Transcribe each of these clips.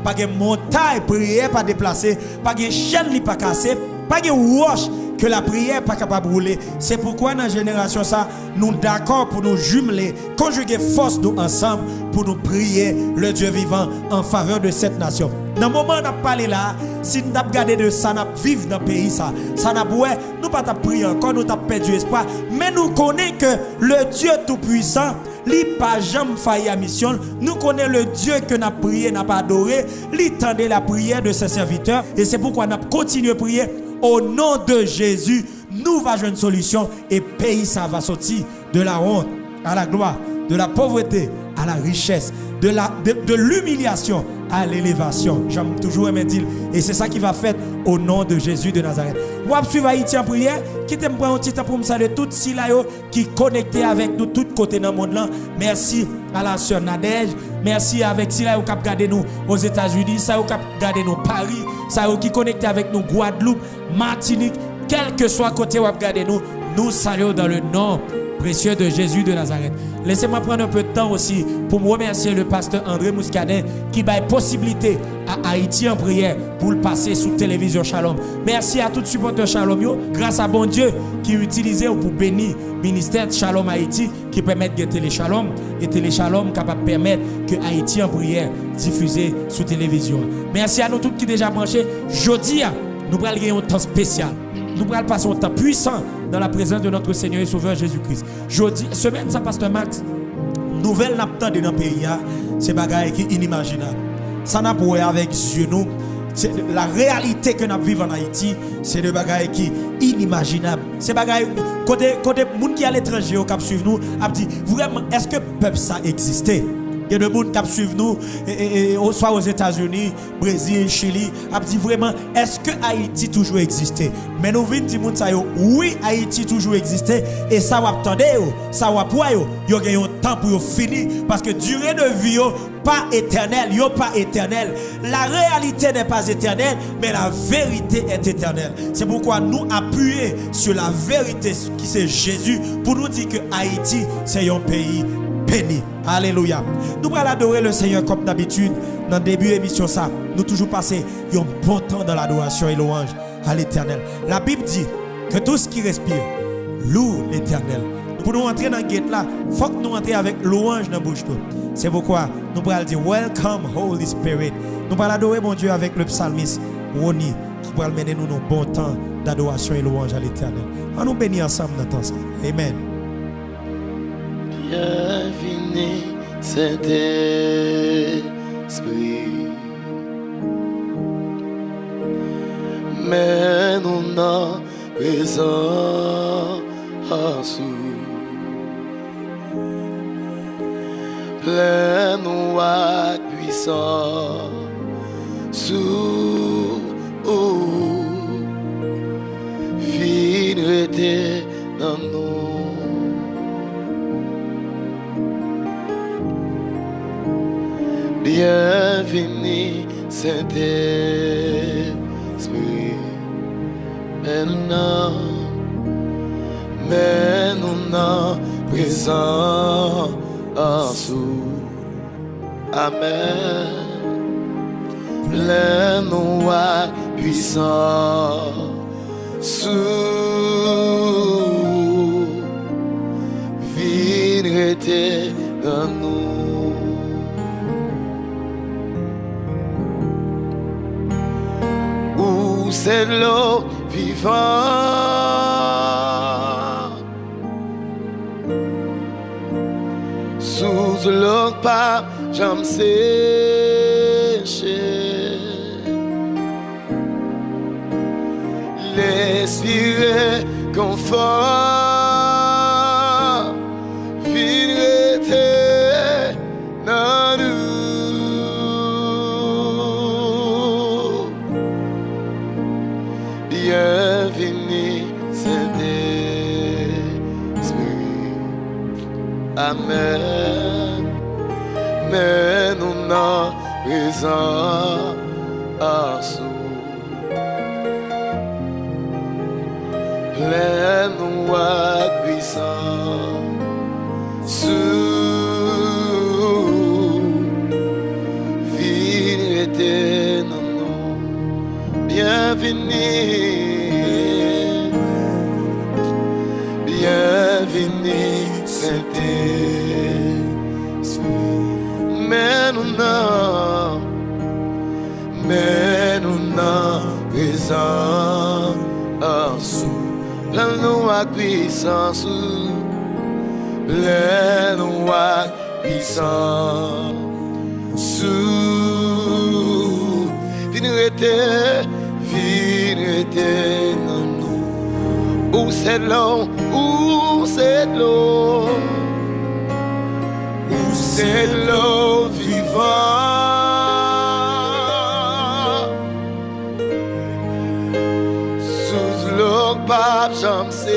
pas de montagne, prière pas déplacée, pas de chaîne pas cassée, pas de roche que la prière pas capable de rouler. C'est pourquoi dans la génération ça, nous d'accord pour nous jumeler, conjuguer force nous ensemble pour nous prier le Dieu vivant en faveur de cette nation. Dans le moment où on a parlé là, si nous avons gardé de ça, nous vivons dans le pays, ça n'a pas nous pas prier encore, nous avons perdu espoir. Mais nous connaissons que le Dieu Tout-Puissant, lui pas jamais failli à mission. Nous connaissons le Dieu que nous avons prié, n'a pas adoré. Lui tendait la prière de ses serviteurs. Et c'est pourquoi nous avons continué à prier. Au nom de Jésus, nous va jouer une solution et le pays ça va sortir de la honte à la gloire, de la pauvreté à la richesse, de l'humiliation à l'élévation. J'aime toujours aimer dire, et c'est ça qui va faire au nom de Jésus de Nazareth. Ou suivre Haïti en prière, qui t'aime prendre un petit temps pour me saluer toutes si là qui connecté avec nous tous côtés dans le monde là. Merci à la sœur Nadège, merci avec si là qui regardé nous aux États-Unis, ça qui regardé nous Paris, ça qui connecté avec nous Guadeloupe, Martinique, quel que soit côté où regardé nous, nous saluons dans le nom précieux de Jésus de Nazareth. Laissez-moi prendre un peu de temps aussi pour me remercier le pasteur André Mouscadet qui m'a possibilité à Haïti en prière pour le passer sous télévision Shalom. Merci à tous les supporters Shalom yo, grâce à bon Dieu qui utilisé pour bénir le ministère de Shalom Haïti qui permet de Télé Shalom et Télé Shalom capable de permettre que Haïti en prière diffusée sous télévision. Merci à nous tous qui déjà branchés. Jeudi, nous allons gagner un temps spécial. Nous allons passer un temps puissant dans la présence de notre Seigneur et Sauveur Jésus-Christ. Jeudi, semaine, ça, Pasteur Max, nouvelle n'attend dans le pays, c'est bagaille qui est inimaginable. Ça n'a pas voir avec Dieu, nous. La réalité que nous vivons en Haïti, c'est des bagailles qui est inimaginable. C'est bagaille, côté monde qui est à l'étranger, qui suivent nous, a dit, vraiment, est-ce que le peuple ça existait? Il y a des gens qui suivent nous, soit aux États-Unis, Brésil, Chili, a dit vraiment, est-ce que Haïti toujours existait? Mais nous venons dire, oui, Haïti toujours existait, et ça va attendre, ça va pour eux, il y a un temps pour finir, parce que durée de vie, pas éternelle, pas éternelle. La réalité n'est pas éternelle, mais la vérité est éternelle. C'est pourquoi nous appuyons sur la vérité qui c'est Jésus, pour nous dire que Haïti, c'est un pays béni. Alléluia. Nous allons adorer le Seigneur comme d'habitude. Dans le début de l'émission, ça, nous toujours passé un bon temps dans l'adoration et louange à l'Éternel. La Bible dit que tout ce qui respire loue l'Éternel. Pour nous entrer dans le gate là, il faut que nous entrions avec louange dans la bouche. C'est pourquoi nous allons dire Welcome Holy Spirit. Nous allons adorer mon Dieu avec le psalmiste Roni qui va mener nous un bon temps d'adoration et louange à l'Éternel. On nous bénit ensemble dans temps ça. Amen. Bienvenue Saint-Esprit, mais nous n'en présence plein nous à puissance sous finité dans nous. Bienvenue Saint-Esprit, maintenant, mais nous n'en présent en sous. Amen. Plein nous à puissant sous vineté dans nous. C'est l'eau vivante sous l'eau pas jamais séché. L'esprit confort vérité dans nous. Bienvenue Saint-Esprit. Amen. Mais nous n'en présent à sous. Plein nous à puissant sous vérité bienvenue, Saint-Esprit. Mais nous n'en présence, plein-nous à puissance, plein-nous à puissance. Viens dans nous. Où c'est l'eau, où c'est l'eau, où c'est l'eau vivante. Sous l'eau, pape, j'en sais,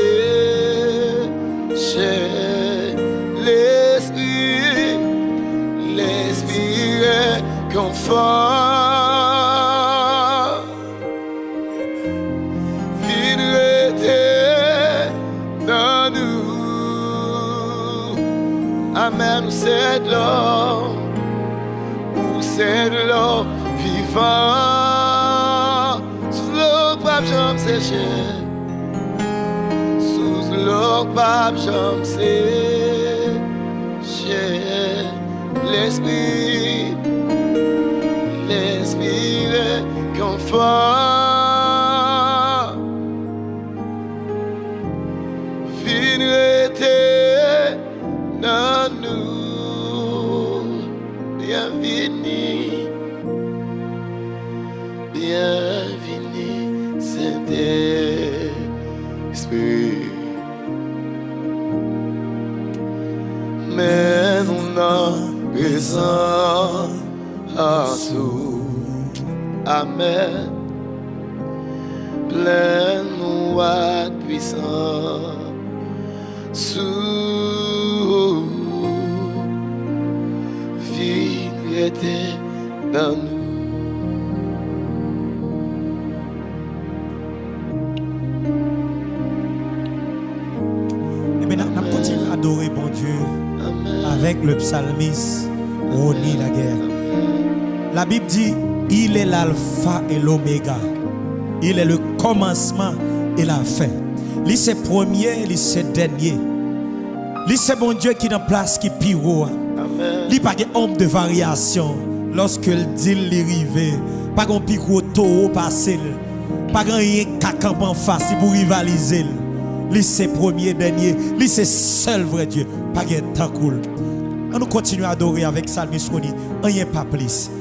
l'esprit est confort. Amen, c'est l'eau, où c'est l'eau vivante. Sous l'eau, pape, j'aime sécher. Sous l'eau, pape, j'aime sécher. L'esprit est confort. Viens dans nous, bienvenue, bienvenue, Saint-Esprit. Mais nous n'en présence, amen, plein-nous à puissance. Était dans nous. Et bien, nous continuons à adorer bon Dieu. Amen. Avec le psalmiste Roni la guerre. La Bible dit, il est l'alpha et l'oméga. Il est le commencement et la fin. Il c'est premier, il c'est dernier. Il c'est bon Dieu qui est en place qui pire. Il n'y a pas de homme de variation. Lorsque le deal est arrivé, pas de pico taureau passé, pas de rien cacamp en face pour rivaliser. Lui c'est premier, dernier, lui c'est seul vrai Dieu. Pas de temps cool. On nous continue à adorer avec Salmis Roni. Rien pas plus.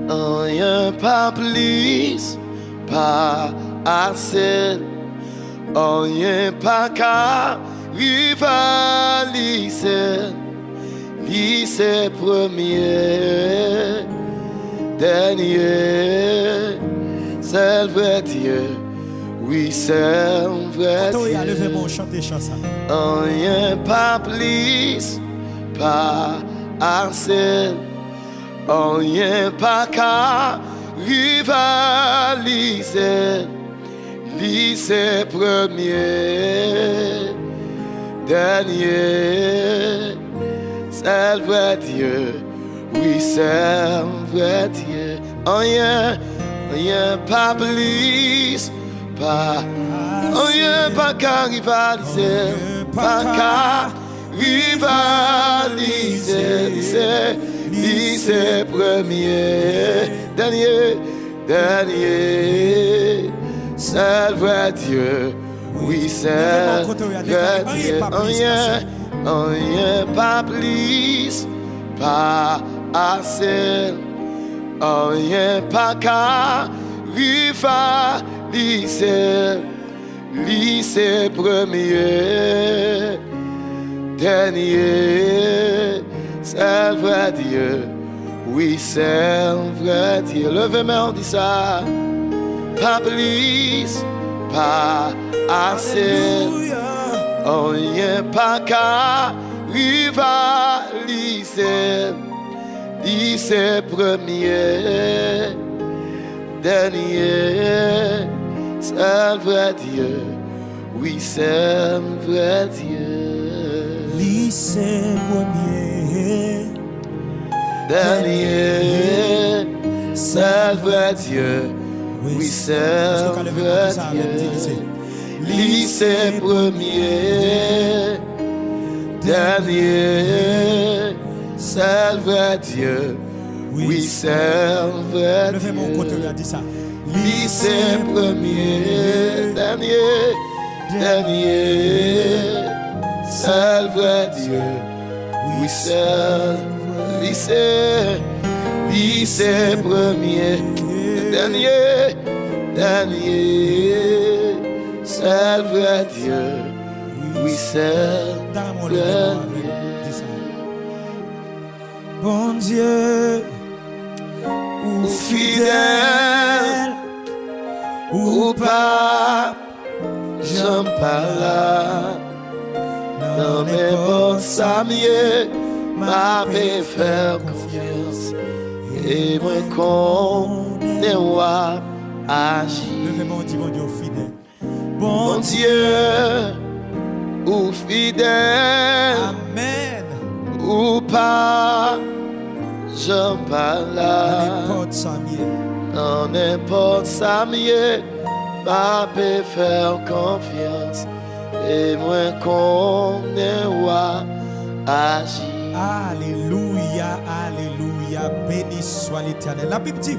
Rien pas plus, pas assez. Rien pas qu'à rivaliser. Lui c'est premier, dernier, c'est le vrai Dieu. Oui, c'est un vrai Dieu. Levez mon chanter chanson. Rien pas plus, pas assez. Rien pas qu'à rivaliser. Lui c'est premier, dernier. C'est le vrai Dieu, oui c'est un vrai Dieu. Rien pas plus, pas rien pas qu'à rivaliser, pas qu'à rivaliser. Lui c'est premier, dernier. C'est le vrai Dieu, oui c'est le vrai Dieu. Rien pas plus, pas assez. Rien pas qu'à rivaliser. Lui c'est premier, dernier. C'est le vrai Dieu, oui c'est un vrai Dieu. Levez-moi, on dit ça. Pas plus, pas assez. Rien pas qu'à rivaliser. Lui c'est premier, dernier. C'est un vrai Dieu, oui c'est un vrai Dieu. Lui c'est premier, dernier. C'est un vrai Dieu, oui, serve Dieu. Lycée premier, dernier, serve Dieu. Oui, serve Dieu. Levez mon côté, il a dit ça. Lycée premier, dernier, serve Dieu. Oui, serve lycée premier, dernier, serve Dieu. Oui, serve Dieu. Bon Dieu, ou fidèle, ou pas, j'en parle. Dans n'importe ça mieux, m'a fait faire confiance. Et moi connais ou agir. Levez mon Dieu, fidèle. Bon Dieu, ou fidèle. Amen. Ou pas, j'en parle. Dans n'importe ça mieux, m'a fait faire confiance. Et moi connais ou agir. Alléluia, alléluia, béni soit l'Éternel. La Bible dit,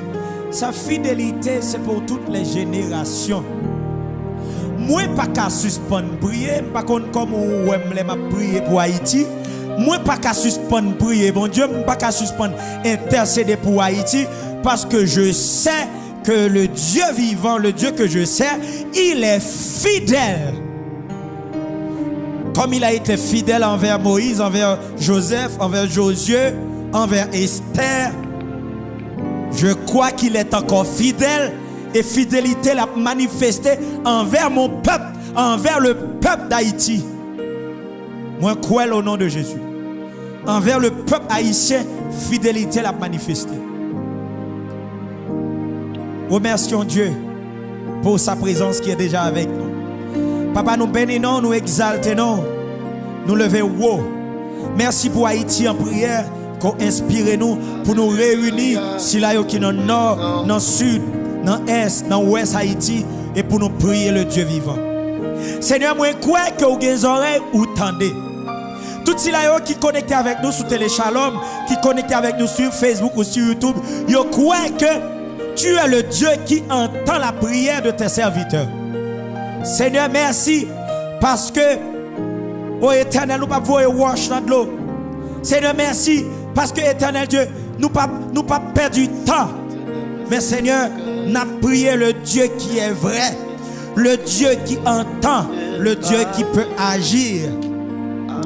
sa fidélité c'est pour toutes les générations. Moi pas qu'à suspendre prier, pas comme on m'a prié pour Haïti. Moi pas qu'à suspendre prier, bon Dieu, pas qu'à suspendre intercéder pour Haïti, parce que je sais que le Dieu vivant, le Dieu que je sais, il est fidèle. Comme il a été fidèle envers Moïse, envers Joseph, envers Josué, envers Esther, je crois qu'il est encore fidèle, et fidélité l'a manifesté envers mon peuple, envers le peuple d'Haïti. Moi, crois au nom de Jésus. Envers le peuple haïtien, fidélité l'a manifesté. Remercions Dieu pour sa présence qui est déjà avec nous. Papa, nous bénissons, nous exaltons, nous levons haut. Merci pour Haïti en prière, qu'on inspire nous pour nous réunir, si là qui dans le nord, dans le sud, dans l'est, dans l'ouest Haïti, et pour nous prier le Dieu vivant. Seigneur, moi, crois que vous avez des oreilles ou tendez. Tout ceux qui connectent avec nous sur Télé Shalom, qui connectent avec nous sur Facebook ou sur YouTube, yo croient que tu es le Dieu qui entend la prière de tes serviteurs. Seigneur, merci parce que, oh Éternel, nous ne pouvons pas wash dans l'eau. Seigneur, merci parce que, Éternel Dieu, nous ne pas perdre du temps. Mais Seigneur, nous avons prié le Dieu qui est vrai, le Dieu qui entend, le Dieu qui peut agir.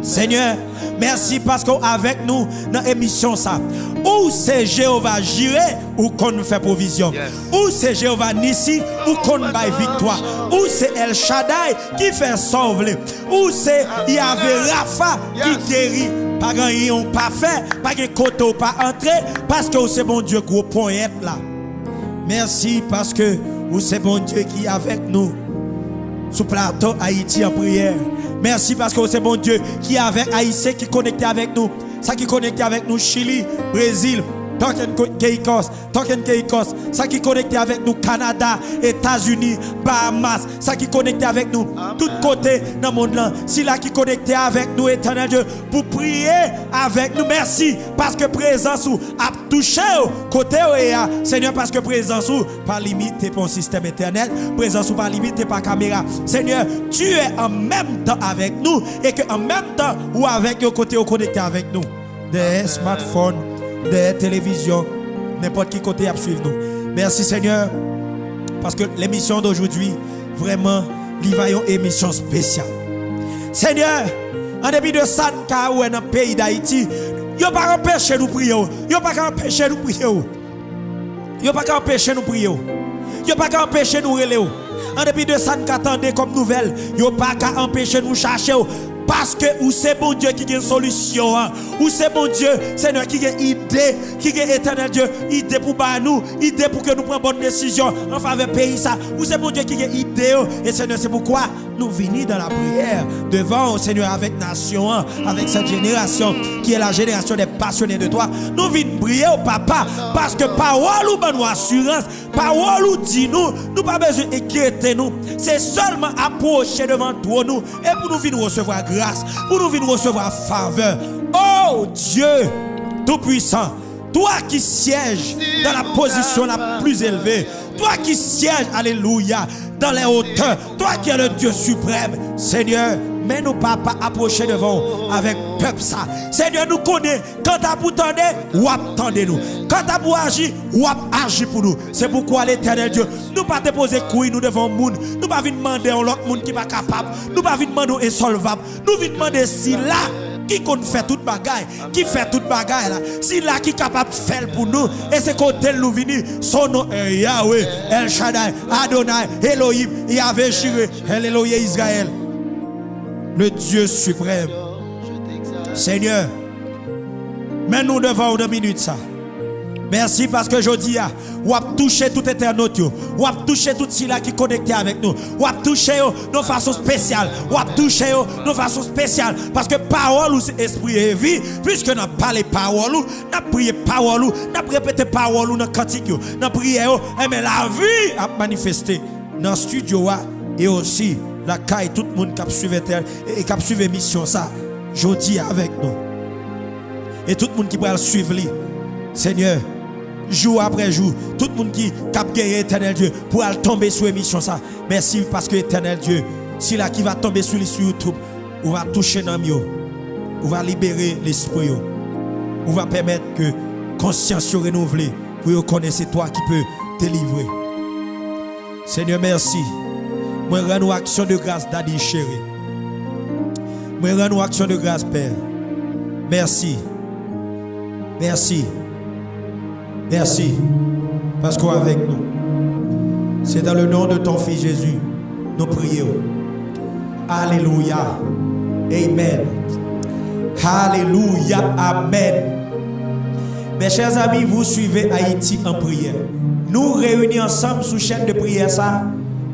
Seigneur, merci parce qu'avec nous, dans l'émission, ça, où c'est Jéhovah Jireh, où qu'on nous fait provision, où c'est Jéhovah Nissi, où qu'on nous baille victoire, où c'est El Shaddai qui fait sauver, où c'est Yahvé Rapha qui guérit. Pas grand pas fait, pas de côté pas entrer, parce que c'est bon Dieu qui point être là. Merci parce que c'est bon Dieu qui est avec nous sous plateau Haïti en prière. Merci parce que c'est bon Dieu qui est avec Haïti, qui est connecté avec nous. Ça qui est connecté avec nous, Chili, Brésil, Token Keikos, ça qui est connecté avec nous, Canada, États-Unis, Bahamas, ça qui est connecté avec nous, tout côté dans le monde là. Si là qui est connecté avec nous, Éternel Dieu, pour prier avec nous. Merci parce que présence ou a touché côté Seigneur, parce que présence ou pas limité pour un système éternel, présence ou pas limité par caméra. Seigneur, tu es en même temps avec nous et que en même temps ou avec eux côté ou connecté avec nous. Des smartphones, des télévisions, n'importe qui côté à suivre nous. Merci Seigneur, parce que l'émission d'aujourd'hui, vraiment, il va y avoir une émission spéciale. Seigneur, en début de ça, dans le pays d'Haïti, il n'y a pas empêché nous prier. Il n'y a pas empêché nous prier. Il n'y a pas empêché nous prier. Il n'y a pas empêché nous relayer. En dépit de ça, nous attendons comme nouvelle. Il n'y a pas empêché nous chercher. Parce que ou c'est bon Dieu qui a une solution, ou c'est bon Dieu, Seigneur, qui a une idée, qui a éternel Dieu, idée pour nous, idée pour que nous prenions bonne décision en faveur du pays ça. Ou c'est bon Dieu qui a une idée, et Seigneur, c'est pourquoi nous venons dans la prière devant, Seigneur, avec nation, avec cette génération qui est la génération des passionnés de toi. Nous venons prier au Papa, parce que parole ou bonne assurance, parole ou dit nous pas besoin d'inquiéter nous. C'est seulement approcher devant toi nous, et pour nous venir recevoir grâce, pour nous venir recevoir faveur. Oh Dieu Tout-Puissant, toi qui sièges dans la position la plus élevée, toi qui sièges, alléluia, dans les hauteurs, toi qui es le Dieu suprême, Seigneur, mais nous papa approcher devant avec peuple ça. Seigneur, nous connaissons, quand tu as pour tendre, ou attendez-nous. Quand tu as pour agir, ou agir pour nous. C'est pourquoi l'éternel Dieu, nous pas déposer couilles nous devant le monde. Nous pas venir demander à l'autre monde qui n'est pas capable. Nous pas venir demander insolvable. Nous venir demander si là, qui compte faire toute bagaille, qui fait toute bagaille là, si là qui est capable de faire pour nous, et c'est côté nous venir, son nom est Yahweh, El Shaddai, Adonai, Elohim, Yahvé Jireh, El Elohe Israël, le Dieu suprême. Seigneur, mets-nous devant 2 minutes ça. Merci parce que je dis, ou a touché tout internaute, ou a touché tout cela qui est connecté avec nous, ou a touché de façon spéciale, ou a touché de façon spéciale, parce que parole ou c'est esprit et vie, puisque nous parlons parole, nous prions parole, nous répétons parole dans le cantique, nous prions, mais la vie a manifesté dans le studio et aussi la caille, tout le monde qui a suivi et qui a suivi mission ça, je dis avec nous, et tout le monde qui va suivre, Seigneur. Jour après jour, tout le monde qui a gagné éternel Dieu pour aller tomber sur l'émission ça. Merci parce que éternel Dieu, si là qui va tomber sur YouTube, on va toucher dans mieux, on va libérer l'esprit, on va permettre que conscience soit renouvelée pour reconnaître c'est toi qui peux te livrer. Seigneur, merci. Moi rends action de grâce Daddy chéri. Moi rends action de grâce Père. Merci. Merci. Merci, parce qu'avec nous, c'est dans le nom de ton Fils Jésus, nous prions. Alléluia. Amen. Alléluia. Amen. Mes chers amis, vous suivez Haïti en prière. Nous réunis ensemble sous chaîne de prière ça,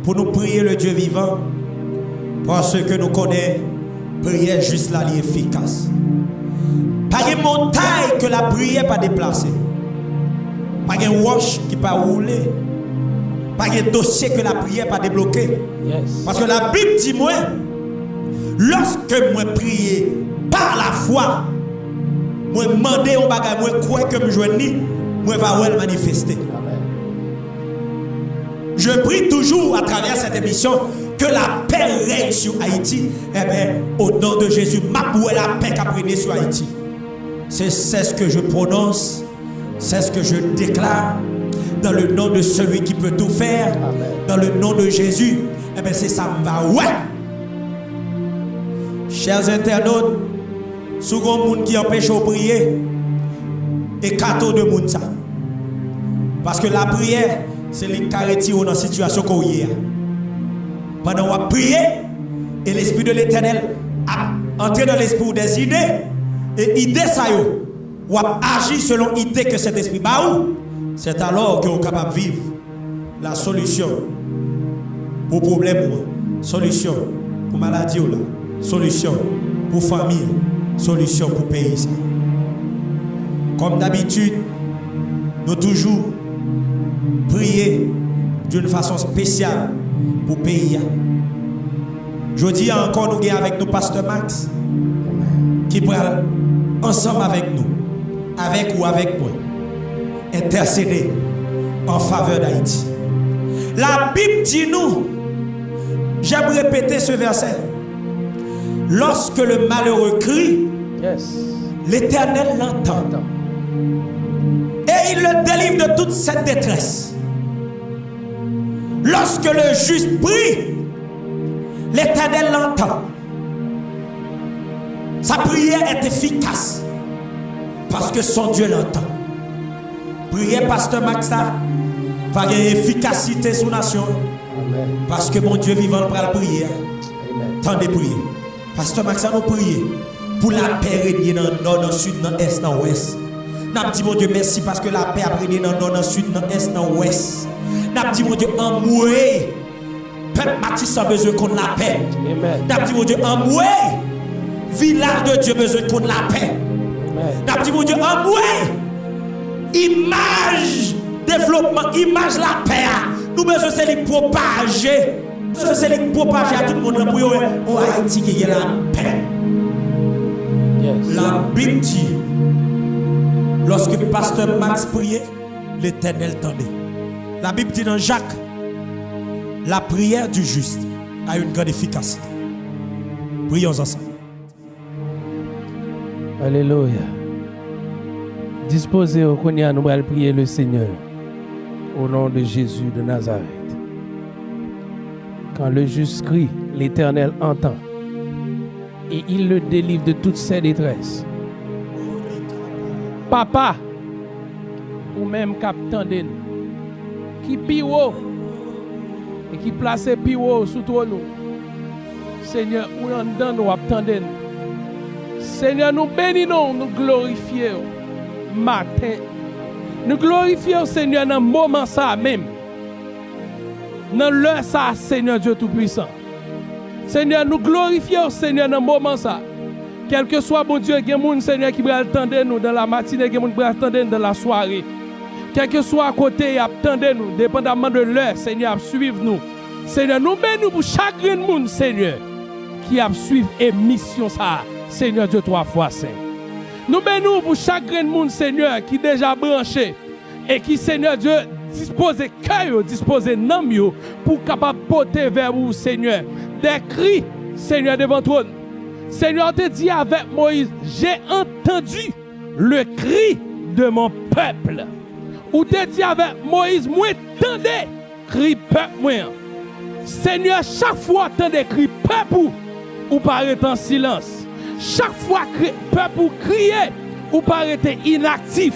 pour nous prier le Dieu vivant, parce que nous connaissons, prière juste là, efficace. Pas une montagne que la prière pas déplacée. Pas de wash qui pas rouler. Pas de dossier que la prière pas débloqué. Yes. Parce que la Bible dit moi, lorsque moi prier par la foi, moi demander un bagage, moi crois que me joindre, moi va le manifester. Amen. Je prie toujours à travers cette émission que la paix règne sur Haïti. Eh bien, au nom de Jésus, ma la paix qu'a régné sur Haïti. C'est ce que je prononce. C'est ce que je déclare dans le nom de celui qui peut tout faire. Amen. Dans le nom de Jésus. Eh bien, c'est ça, va ouais. Chers internautes, souvent monde qui empêche de prier et cadeau de monde ça. Parce que la prière, c'est les carrétis dans la situation qu'on y est. Pendant qu'on prier, et l'esprit de l'Éternel a entré dans l'esprit des idées, et idées ça yo. Ou agir selon l'idée que cet esprit baou, c'est alors que vous êtes capable de vivre la solution pour problème, solution pour maladie, solution pour famille, solution pour pays. Comme d'habitude, nous toujours prier d'une façon spéciale pour pays. Je dis encore, nous sommes avec nous, Pasteur Max, qui prend ensemble avec nous. Avec ou avec moi, intercéder en faveur d'Haïti. La Bible dit nous, j'aime répéter ce verset, lorsque le malheureux crie, yes, l'Éternel l'entend. Et il le délivre de toute cette détresse. Lorsque le juste prie, l'Éternel l'entend. Sa prière est efficace. Parce que son Dieu l'entend. Prière Pasteur Maxa va avoir efficacité sur la nation. Amen. Parce que mon Dieu vivant pour la prière. Tant de prier. Pasteur Max a nous prié pour la paix régner dans le nord, dans le sud, dans l'est, dans l'ouest. N'a dit mon Dieu merci parce que la paix a régné dans le nord, dans le sud, dans l'est, dans l'ouest. N'a dit mon Dieu en moué. Peuple Matisse a besoin qu'on la paix. N'a dit mon Dieu en moué. Village de Dieu besoin qu'on la paix. N'a dit mon Dieu en moué. Image développement, image la paix. Nous besoin c'est les propager. C'est les propager à tout le monde pour au Haïti qui y a la paix. La Bible dit, lorsque pasteur Max priait, l'Éternel tendait. La Bible dit dans Jacques, la prière du juste a une grande efficacité. Prions ensemble. Alléluia. Disposez au Konya, nous allons prier le Seigneur au nom de Jésus de Nazareth. Quand le juste crie, l'Éternel entend et il le délivre de toutes ses détresses. Papa, ou même capitaine, qui pire et qui place pire sous toi nous. Seigneur, ou en dedans nous attendons. Seigneur, nous bénissons, nous glorifions matin. Nous glorifions Seigneur dans le moment ça même. Dans l'heure ça, Seigneur Dieu Tout-Puissant. Seigneur, nous glorifions Seigneur dans le moment ça. Quel que soit bon Dieu, il y a des gens Seigneur qui va attendre nous dans la matinée, il y a des gens qui va attendre nous dans la soirée. Quel que soit à côté, il attend nous, dépendamment de l'heure, Seigneur, suivre nous. Seigneur, nous bénissons pour chaque monde, Seigneur, qui a suivi l'émission ça. Seigneur Dieu, 3 fois saint. Nous bénissons pour chaque monde, Seigneur, qui est déjà branché et qui, Seigneur Dieu, dispose cœur, dispose nom pour capable porter vers vous, Seigneur, des cris, Seigneur, devant toi. Seigneur te dit avec Moïse, j'ai entendu le cri de mon peuple. Ou te dit avec Moïse, moi tendez cri peuple moi. Seigneur, chaque fois tendez cri peuple ou paraît en silence. Chaque fois peuple crier ou paraît inactif.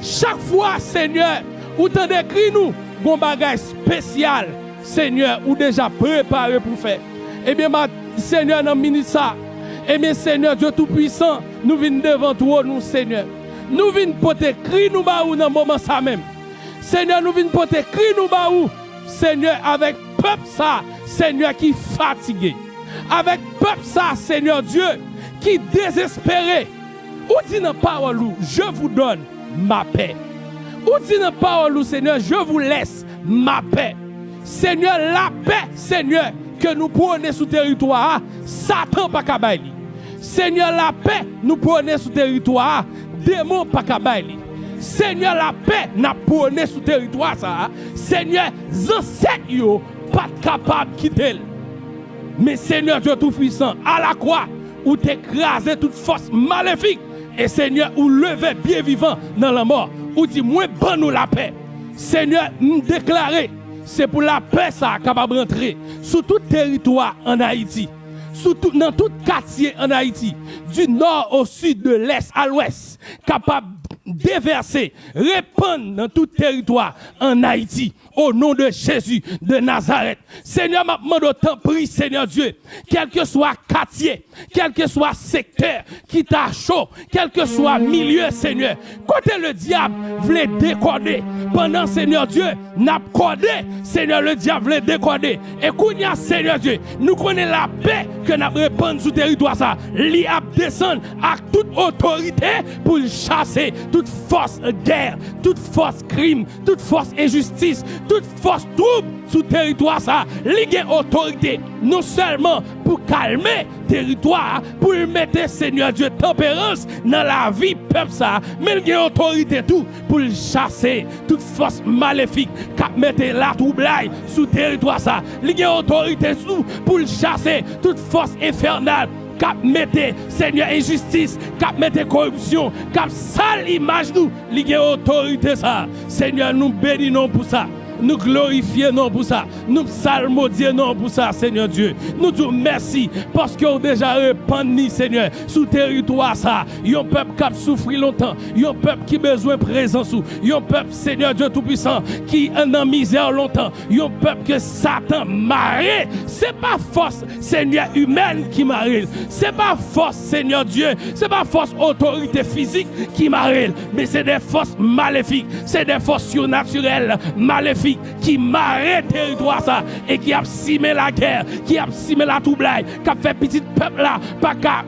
Chaque fois, Seigneur, ou tendez cri nous, bon bagage spécial, Seigneur, ou déjà préparé pour faire. Eh bien, Seigneur, dans le ministère, eh bien, Seigneur Dieu Tout-Puissant, nous venons devant toi, nous, Seigneur. Nous venons porter cri nous baou dans le moment ça même. Seigneur, nous venons porter cri nous baou, Seigneur, avec peuple ça, Seigneur, qui fatigué. Avec peuple ça, Seigneur Dieu, qui désespéré. Ou dit dans la parole, je vous donne ma paix. Ou dit dans la parole, Seigneur, je vous laisse ma paix. Seigneur, la paix, Seigneur, que nous prenons sous territoire, Satan pas kabaili. Seigneur, la paix, nous prenons sous territoire, démon pas kabaili. Seigneur, la paix, nous prenons sous territoire, ça. Seigneur, ancêtres, pas capable de quitter. Mais Seigneur Dieu Tout-Puissant, à la croix, où t'écraser toute force maléfique, et Seigneur, où lever bien vivant dans la mort, où dit, moi, bon nous la paix. Seigneur, nous déclarer, c'est pour la paix ça capable de rentrer sur tout territoire en Haïti, dans tout quartier en Haïti, du nord au sud, de l'est à l'ouest, capable de déverser, répandre dans tout territoire en Haïti, au nom de Jésus de Nazareth. Seigneur, m'a demandé autant prix, Seigneur Dieu, quel que soit quartier, quel que soit secteur qui t'a chaud, quel que soit milieu, Seigneur, côté le diable voulait décoder, pendant Seigneur Dieu, n'a codé, Seigneur le diable voulait décoder. Et qu'on y a, Seigneur Dieu, nous connaissons la paix que nous répandons sur le territoire, ça, l'y a descendre à toute autorité pour chasser toute force guerre, toute force crime, toute force injustice, toute force trouble sur le territoire, ça, ligue autorité, non seulement pour calmer le territoire, pour mettre, Seigneur Dieu, tempérance dans la vie peuple, ça, mais il y a autorité tout pour chasser toute force maléfique, qui mette la troublade sur le territoire, ça, il y a autorité tout pour chasser toute force infernale, cap mette Seigneur injustice, cap mette corruption, cap sale image nous, ligue autorité ça. Seigneur, nous bénissons pour ça. nous glorifions non pour ça. Nous psalmodions non pour ça, Seigneur Dieu. Nous disons merci parce que vous déjà répandu, Seigneur, sous territoire ça. Un peuple qui a souffert longtemps. Un peuple qui a besoin de présence. Un peuple, Seigneur Dieu Tout-Puissant, qui est en misère longtemps. Un peuple que Satan marre. Ce n'est pas force, Seigneur, humaine qui marre. Ce n'est pas force, Seigneur Dieu. Ce n'est pas force autorité physique qui marre. Mais c'est des forces maléfiques. C'est des forces surnaturelles maléfiques qui marrent territoire ça et qui a simé la guerre, qui a simé la troublaille, qui a fait petit peuple là, pas qu'à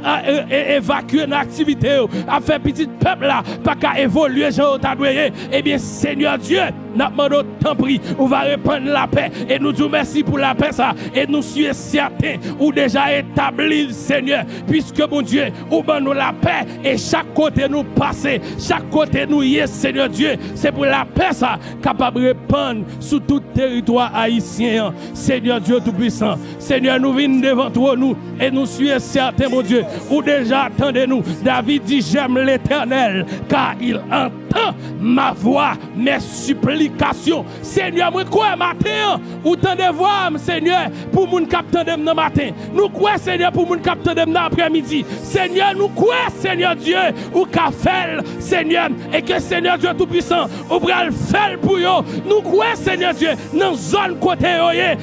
évacuer une activité, a fait petit peuple là, pas qu'à évoluer, Jean Otadouye. Eh bien, Seigneur Dieu, nous demandons tant pis, on va répandre la paix et nous disons merci pour la paix ça et nous sommes certains ou déjà établis, Seigneur, puisque mon Dieu, ou ben nous la paix et chaque côté nous passer, chaque côté nous y est, Seigneur Dieu, c'est pour la paix ça capable de répandre sur tout territoire haïtien. Seigneur Dieu Tout-Puissant, Seigneur, nous venons devant toi nous et nous sommes certains, mon Dieu, ou déjà attendez-nous. David dit j'aime l'Éternel car il entend ma voix, mes supplications. Seigneur, moi quoi matin, ou tant de voix, Seigneur, pour mon capteur de le matin. Nous quoi, Seigneur, pour mon capteur de l'après-midi. Seigneur, nous quoi, Seigneur Dieu, ou qu'a fait, Seigneur, et que Seigneur Dieu Tout-Puissant, ou pral faire pour eux. Nous quoi, Seigneur Dieu, dans zone côté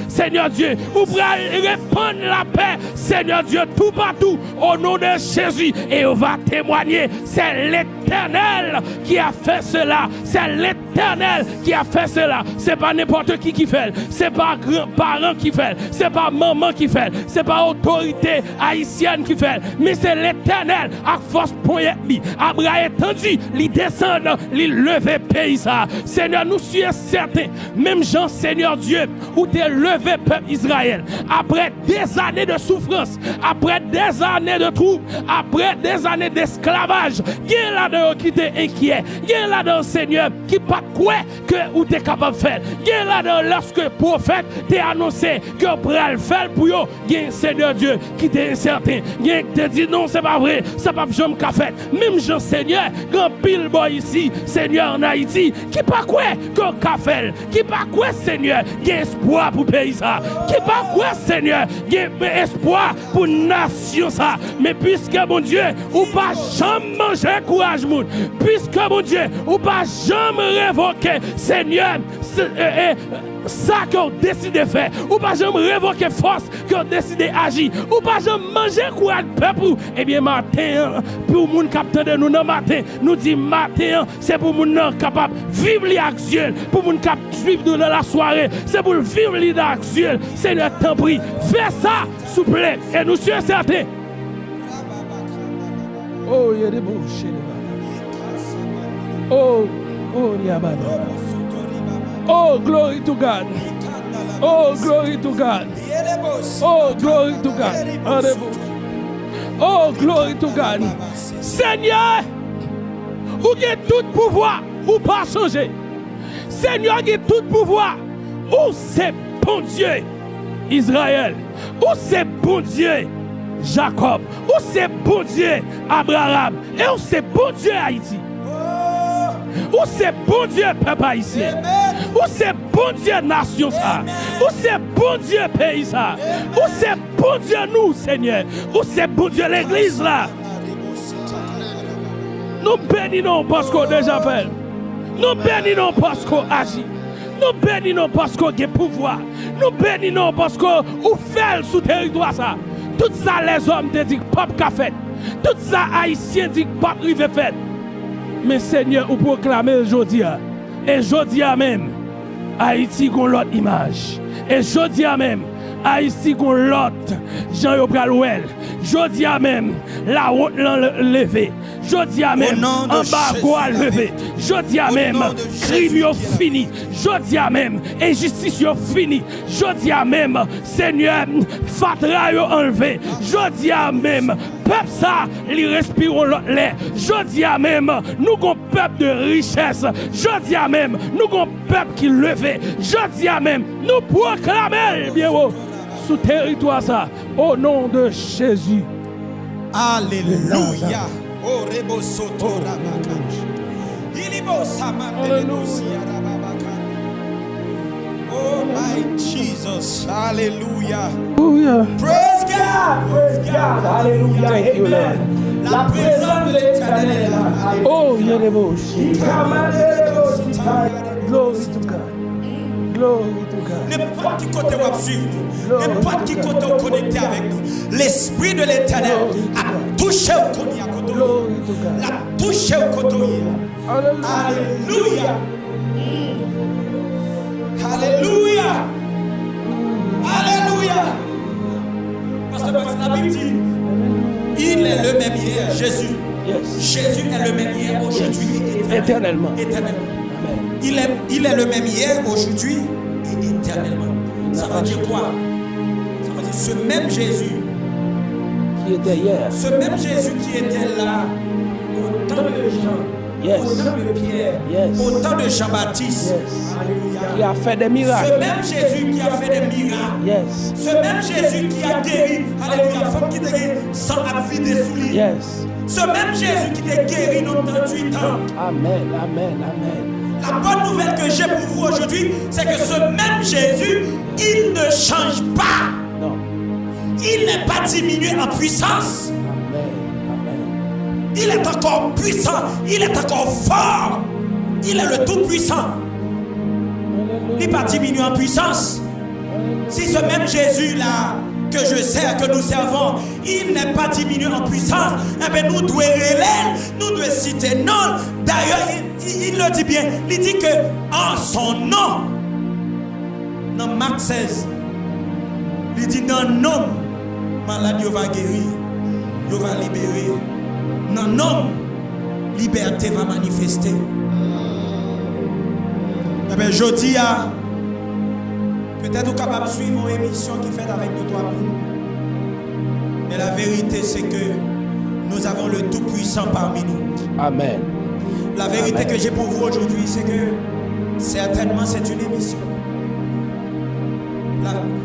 Seigneur Dieu, ou pral répandre la paix, Seigneur Dieu, tout partout, au nom de Jésus, et on va témoigner, c'est l'Éternel qui a fait cela, c'est l'Éternel qui a fait cela, c'est pas n'importe qui fait, c'est pas grand-parent qui fait, c'est pas maman qui fait, c'est pas autorité haïtienne qui fait, mais c'est l'Éternel à force poignée, à bras étendus, il descend, il lever pays ça. Seigneur, nous sommes certains, même Jean, Seigneur Dieu, où tu es levé peuple Israël, après des années de souffrance, après des années de troubles, après des années d'esclavage, il y a là-dedans qui t'est inquiet, il y a là-dedans, Seigneur, qui pas quoi que ou t'es capable de faire, il y a là-dedans lorsque le prophète t'a annoncé que vous pourrez le faire pour eux, il y a un Seigneur Dieu qui t'est incertain, il y a qui te dit non, c'est pas vrai, ça pas jamais qu'a fait, même Jean Seigneur, grand pile boy ici, Seigneur en Haïti, qui pas quoi que qu'a fait, qui pas quoi, Seigneur, il y a espoir pour le pays ça, qui pas quoi, Seigneur, il y a espoir pour la nation ça, mais puisque mon Dieu, ou pas jamais manger courage moun, puisque mon Dieu, ou pas jamais révoquer, Seigneur, ça qu'on décide de faire, ou pas jamais révoquer force qu'on décide d'agir, ou pas jamais manger courage peuple. Eh bien matin, pour moun capteur de nous matin, nous dit matin, c'est pour moun capable vivre l'action, pour moun cap vivre dans la soirée, c'est pour vivre l'action. Seigneur, t'en prie, fais ça, s'il vous plaît, et nous sommes certains. Oh, il y a des bouches. Oh, il y a oh, glory to God. Oh, glory to God. Oh, glory to God. Oh, glory to God. Seigneur, vous avez tout pouvoir, ou pas changer. Seigneur, vous avez tout pouvoir. Où c'est bon Dieu, Israël. Où c'est bon Dieu, Jacob. Où c'est bon Dieu, Abraham. Et où c'est bon Dieu, Haïti. Où c'est bon Dieu, peuple haïtien. Où c'est bon Dieu, nation ça. Où c'est bon Dieu, pays ça. Où c'est bon Dieu, nous, Seigneur. Où c'est bon Dieu, l'église là. Nous bénissons parce qu'on a déjà fait. Nous bénissons parce qu'on agit. Nous bénissons parce qu'on a pouvoir. Nous bénissons parce qu'on fait sous territoire ça. Tout ça, les hommes te disent pas qu'a fait. Tout ça, haïtien dit pas privé fait. Mais Seigneur, vous proclamez aujourd'hui, et aujourd'hui même, Haïti a l'autre image. Et aujourd'hui même, Haïti a l'autre Jean-Yopral. Aujourd'hui même, la route levée. Aujourd'hui même, embargo levé. Aujourd'hui même, crime fini. Aujourd'hui même, injustice fini. Aujourd'hui même, Seigneur, fatra enlevé. Aujourd'hui même, peuple ça, ils respirent l'air. Jodi a même, nous avons peuple de richesse. Jodi a même, nous avons peuple qui levé. Jodi a même, nous proclamons bien haut sous territoire ça, au nom de Jésus. Alléluia. Oh, rebo soto rabaka. Ilibo samande Jesus. Hallelujah. Hallelujah. Praise God. Praise God. Hallelujah. Thank you, Lord. Amen. La présence de l'Éternel est là. Alléluia. Oh, Yerebush. Glory to God. Glory to God. N'importe qui côté vous suivre nous, n'importe qui côté vous connecter avec nous, l'Esprit de l'Éternel a touché au côté à côté, l'a touché au côté. Alléluia. Alléluia. Alléluia. Parce que la Bible dit, il est le même hier, Jésus. Yes. Jésus est le même hier, aujourd'hui et Éternellement. éternellement. Amen. Il est le même hier, aujourd'hui et éternellement. Ça veut dire quoi? Ça veut dire ce même Jésus Qui était hier. Ce même Jésus qui était là au temps de Jean, Yes. au temps de Pierre, Yes. au temps de Jean-Baptiste. Yes. Alléluia. Qui a fait des Ce miracles. même Jésus qui a fait des miracles. Yes. Ce même Jésus qui a guéri, alléluia, femme qui t'a guéri sans avoir des souliers. Yes. Ce même Jésus qui t'a guéri dans 38 ans. Amen. Amen. Amen. La bonne nouvelle que j'ai pour vous aujourd'hui, c'est que ce même Jésus, il ne change pas. Non. Il n'est pas diminué en puissance. Amen. Amen. Il est encore puissant. Il est encore fort. Il est le tout-puissant. Il n'est pas diminué en puissance. Si ce même Jésus-là que je sers, que nous servons, il n'est pas diminué en puissance, eh bien nous devons relayer, nous devons citer non. D'ailleurs, il le dit bien. Il dit que en son nom, dans Marc 16, il dit dans nom, malade va guérir, il va libérer. Dans nom, liberté va manifester. Eh bien, je dis à peut-être vous êtes capable de suivre une émission qui fait avec nous trois bouts. Mais la vérité, c'est que nous avons le Tout-Puissant parmi nous. Amen. La vérité que j'ai pour vous aujourd'hui, c'est que certainement c'est une émission.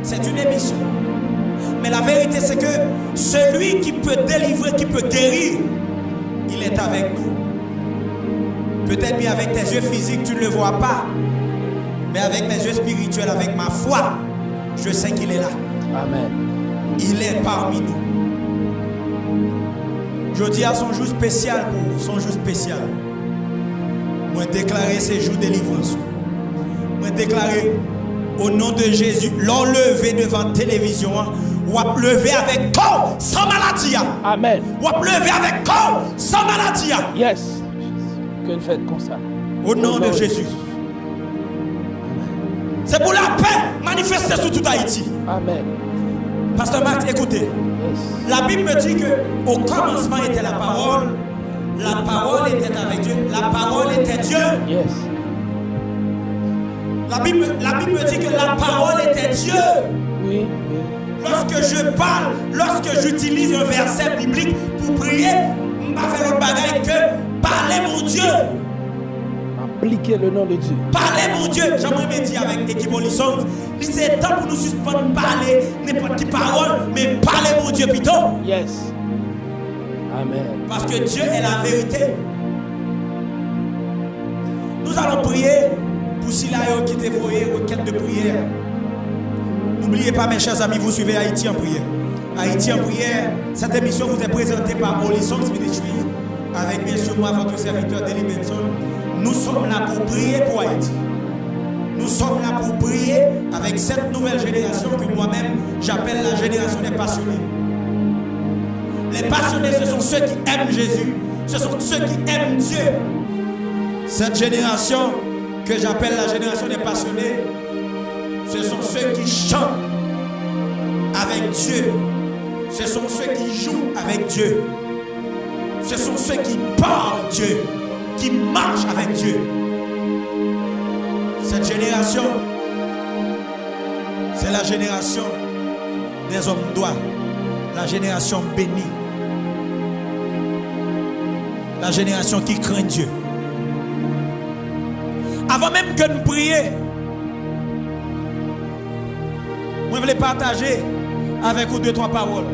C'est une émission. Mais la vérité, c'est que celui qui peut délivrer, qui peut guérir, il est avec nous. Peut-être bien avec tes yeux physiques, tu ne le vois pas. Mais avec mes yeux spirituels, avec ma foi, je sais qu'il est là. Amen. Il est parmi nous. Je dis à son jour spécial pour vous, son jour spécial. Moi déclarer ces jours de délivrance. Moi déclarer au nom de Jésus, l'enlever devant la télévision, ou à lever avec corps sans maladie. Amen. Ou à lever avec corps sans maladie. Yes. Que le faites comme ça. Au nom de Jésus. C'est pour la paix manifestée sur tout Haïti. Amen. Pasteur Marc, écoutez. Yes. La Bible me dit que au commencement était la parole était avec Dieu, la parole était Dieu. Yes. La Bible me dit que la parole était Dieu. Oui. Lorsque je parle, lorsque j'utilise un verset biblique pour prier, je ne vais pas faire autre bagaille que parler mon Dieu. Appliquer le nom de Dieu. Parler mon Dieu. J'aimerais me dire avec l'équipe Olisson, c'est temps pour nous suspendre parler n'importe quelle parole, mais parler mon Dieu plutôt. Yes. Amen. Parce que Dieu est la vérité. Nous allons prier pour ceux qui te voyez requête de prière. N'oubliez pas mes chers amis, vous suivez Haïti en prière. Haïti en prière, cette émission vous est présentée par Olisson Ministries avec bien sûr moi, votre serviteur Deli Benson. Nous sommes là pour prier pour Haïti. Nous sommes là pour prier avec cette nouvelle génération que moi-même j'appelle la génération des passionnés. Les passionnés, ce sont ceux qui aiment Jésus. Ce sont ceux qui aiment Dieu. Cette génération que j'appelle la génération des passionnés, ce sont ceux qui chantent avec Dieu. Ce sont ceux qui jouent avec Dieu. Ce sont ceux qui parlent Dieu, qui marchent avec Dieu. Cette génération, c'est la génération des hommes droits, la génération bénie, la génération qui craint Dieu. Avant même que nous prions, je voulais partager avec vous 2-3 paroles.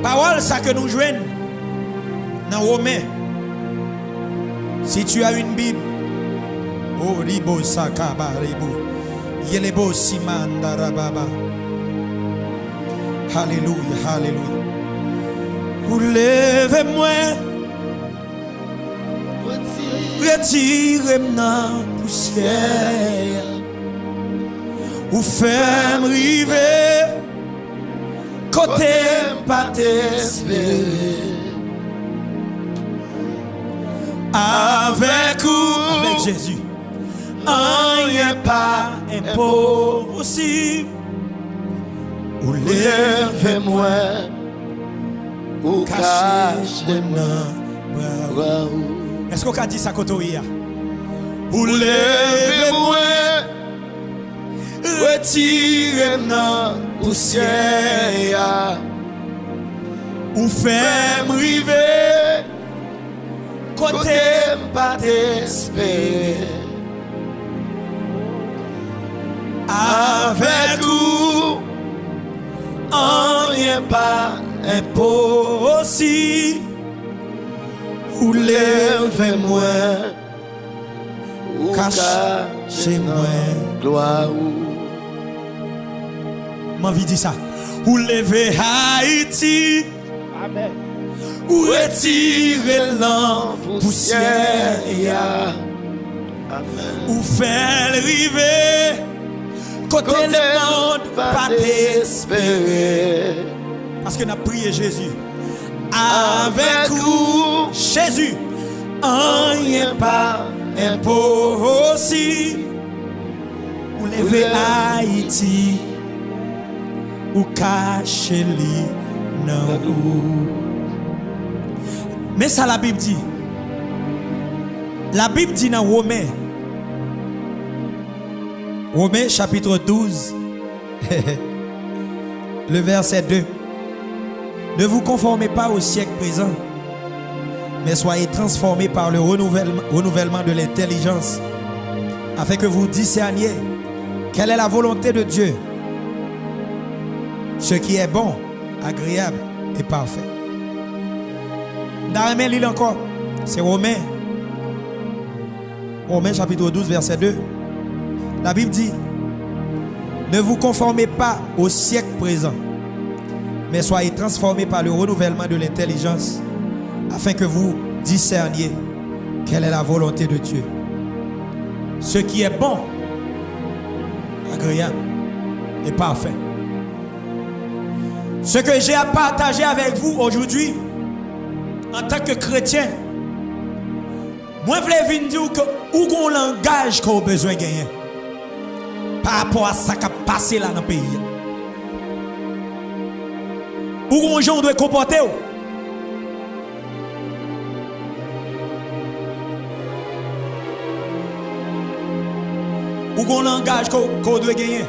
Paroles, ça que nous jouons dans Romains. Si tu as une Bible, oh ribo sakaba ribo, Yelebo simanda rababa. Alléluia, alléluia. Vous levez-moi, retirez-moi poussière. Vous faites river, côté pas t'espérer. Avec Jésus, rien pas impossible. Ou levez-moi, ou cachez-moi. Est-ce qu'on a dit ça quand on y a? Ou levez-moi, retirez-moi poussière. Ou faites-moi river, côté pas t'espérer. Avec vous, rien pas impossible. Ou levez-moi, ou cachez-moi. Gloire. M'envie dit ça. Ou levez Haïti. Amen. Ou retirez la poussière. Amen. Ou faire river. Côté le monde, pas d'espérer. Parce que nous avons prié Jésus. Avec vous, Jésus, rien pas impossible. Ou lever Haïti, ou cacher li nan ou. Mais ça la Bible dit. La Bible dit dans Romains. Romains chapitre 12, le verset 2. Ne vous conformez pas au siècle présent, mais soyez transformés par le renouvellement de l'intelligence, afin que vous discerniez quelle est la volonté de Dieu, ce qui est bon, agréable et parfait. Dans l'île encore, c'est Romains chapitre 12, verset 2. La Bible dit, ne vous conformez pas au siècle présent, mais soyez transformés par le renouvellement de l'intelligence, afin que vous discerniez quelle est la volonté de Dieu, ce qui est bon, agréable et parfait. Ce que j'ai à partager avec vous aujourd'hui, en tant que chrétien, moi je voulais venir dire que où qu'on langage qu'on a besoin de gagner par rapport à ça qui a passé là dans le pays. Où qu'on gens doit comporter. Où qu'on langage qu'on doit gagner.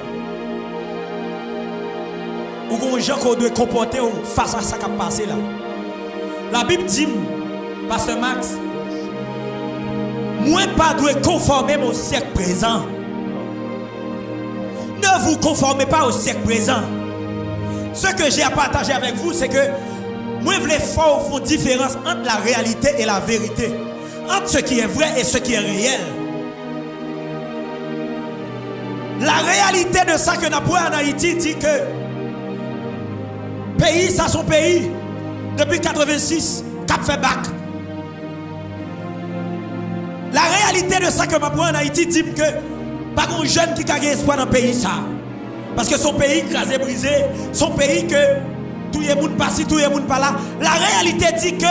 Où qu'on gens qu'on doit comporter face à ça qui a passé là. La Bible dit, Pasteur Max, moi pas dois conformer au siècle présent. Ne vous conformez pas au siècle présent. Ce que j'ai à partager avec vous, c'est que moi je voulais faire une différence entre la réalité et la vérité, entre ce qui est vrai et ce qui est réel. La réalité de ça que nous avons en Haïti dit que pays, ça son pays, depuis 86, cap fait bac. La réalité de ça que nous avons en Haïti dit que pas un jeune qui a espoir dans le pays ça. Parce que son pays écrasé, brisé, son pays que tout le monde passe, tout le monde pas là. La réalité dit que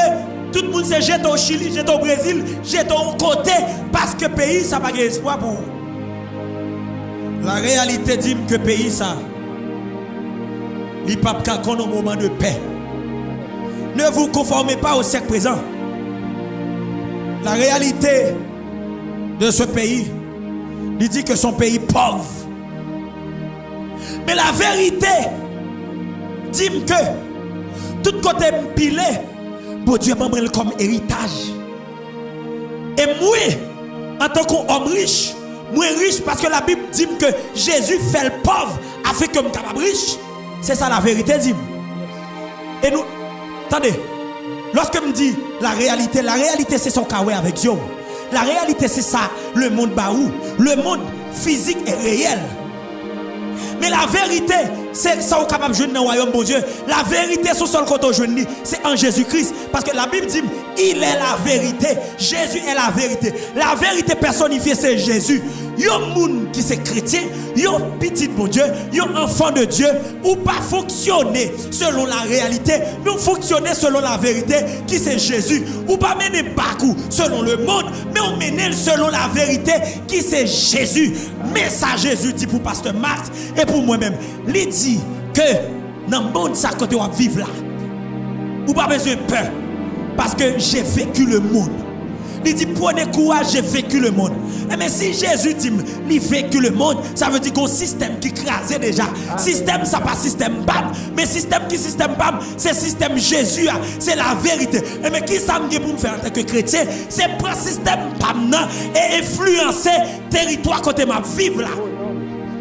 tout le monde se jette au Chili, jette au Brésil, jette au côté parce que le pays ça n'a pas espoir pour vous. La réalité dit que le pays ça, il n'y a pas qu'un moment de paix. Ne vous conformez pas au siècle présent. La réalité de ce pays, il dit que son pays est pauvre. Mais la vérité dit que tout côté pilé, bon Dieu m'a comme héritage. Et moi, en tant qu'homme riche, moi riche parce que la Bible dit que Jésus fait le pauvre afin que je sois riche. C'est ça la vérité dit. Et nous, attendez, lorsque je me dis la réalité c'est son kawé avec Dieu. La réalité c'est ça, le monde baou. Le monde physique est réel. Mais la vérité, c'est ça qu'on est capable de jouer dans le royaume de Dieu. La vérité, sur seul côté aujourd'hui, c'est en Jésus-Christ. Parce que la Bible dit, il est la vérité. Jésus est la vérité. La vérité personnifiée, c'est Jésus. Il y a un monde qui est chrétien, il y a un petit bon Dieu, il y a un enfant de Dieu, ou pas fonctionner selon la réalité, mais fonctionner selon la vérité, qui c'est Jésus. Ou pas mener Bakou selon le monde, mais on mène selon la vérité, qui c'est Jésus. Mais ça, Jésus dit pour Pasteur Max et pour moi-même, il dit que dans le monde, ça côté on vivre là, ou pas besoin de peur, parce que j'ai vécu le monde. Il dit, prenez courage, j'ai vécu le monde. Mais si Jésus dit, il vécu le monde, ça veut dire qu'un système qui crasait déjà. Système, ça pas système BAM. Mais système BAM, c'est système Jésus. C'est la vérité. Mais qui ça me dit pour me faire en tant que chrétien? C'est prendre système BAM et influencer territoire côté ma vivre là.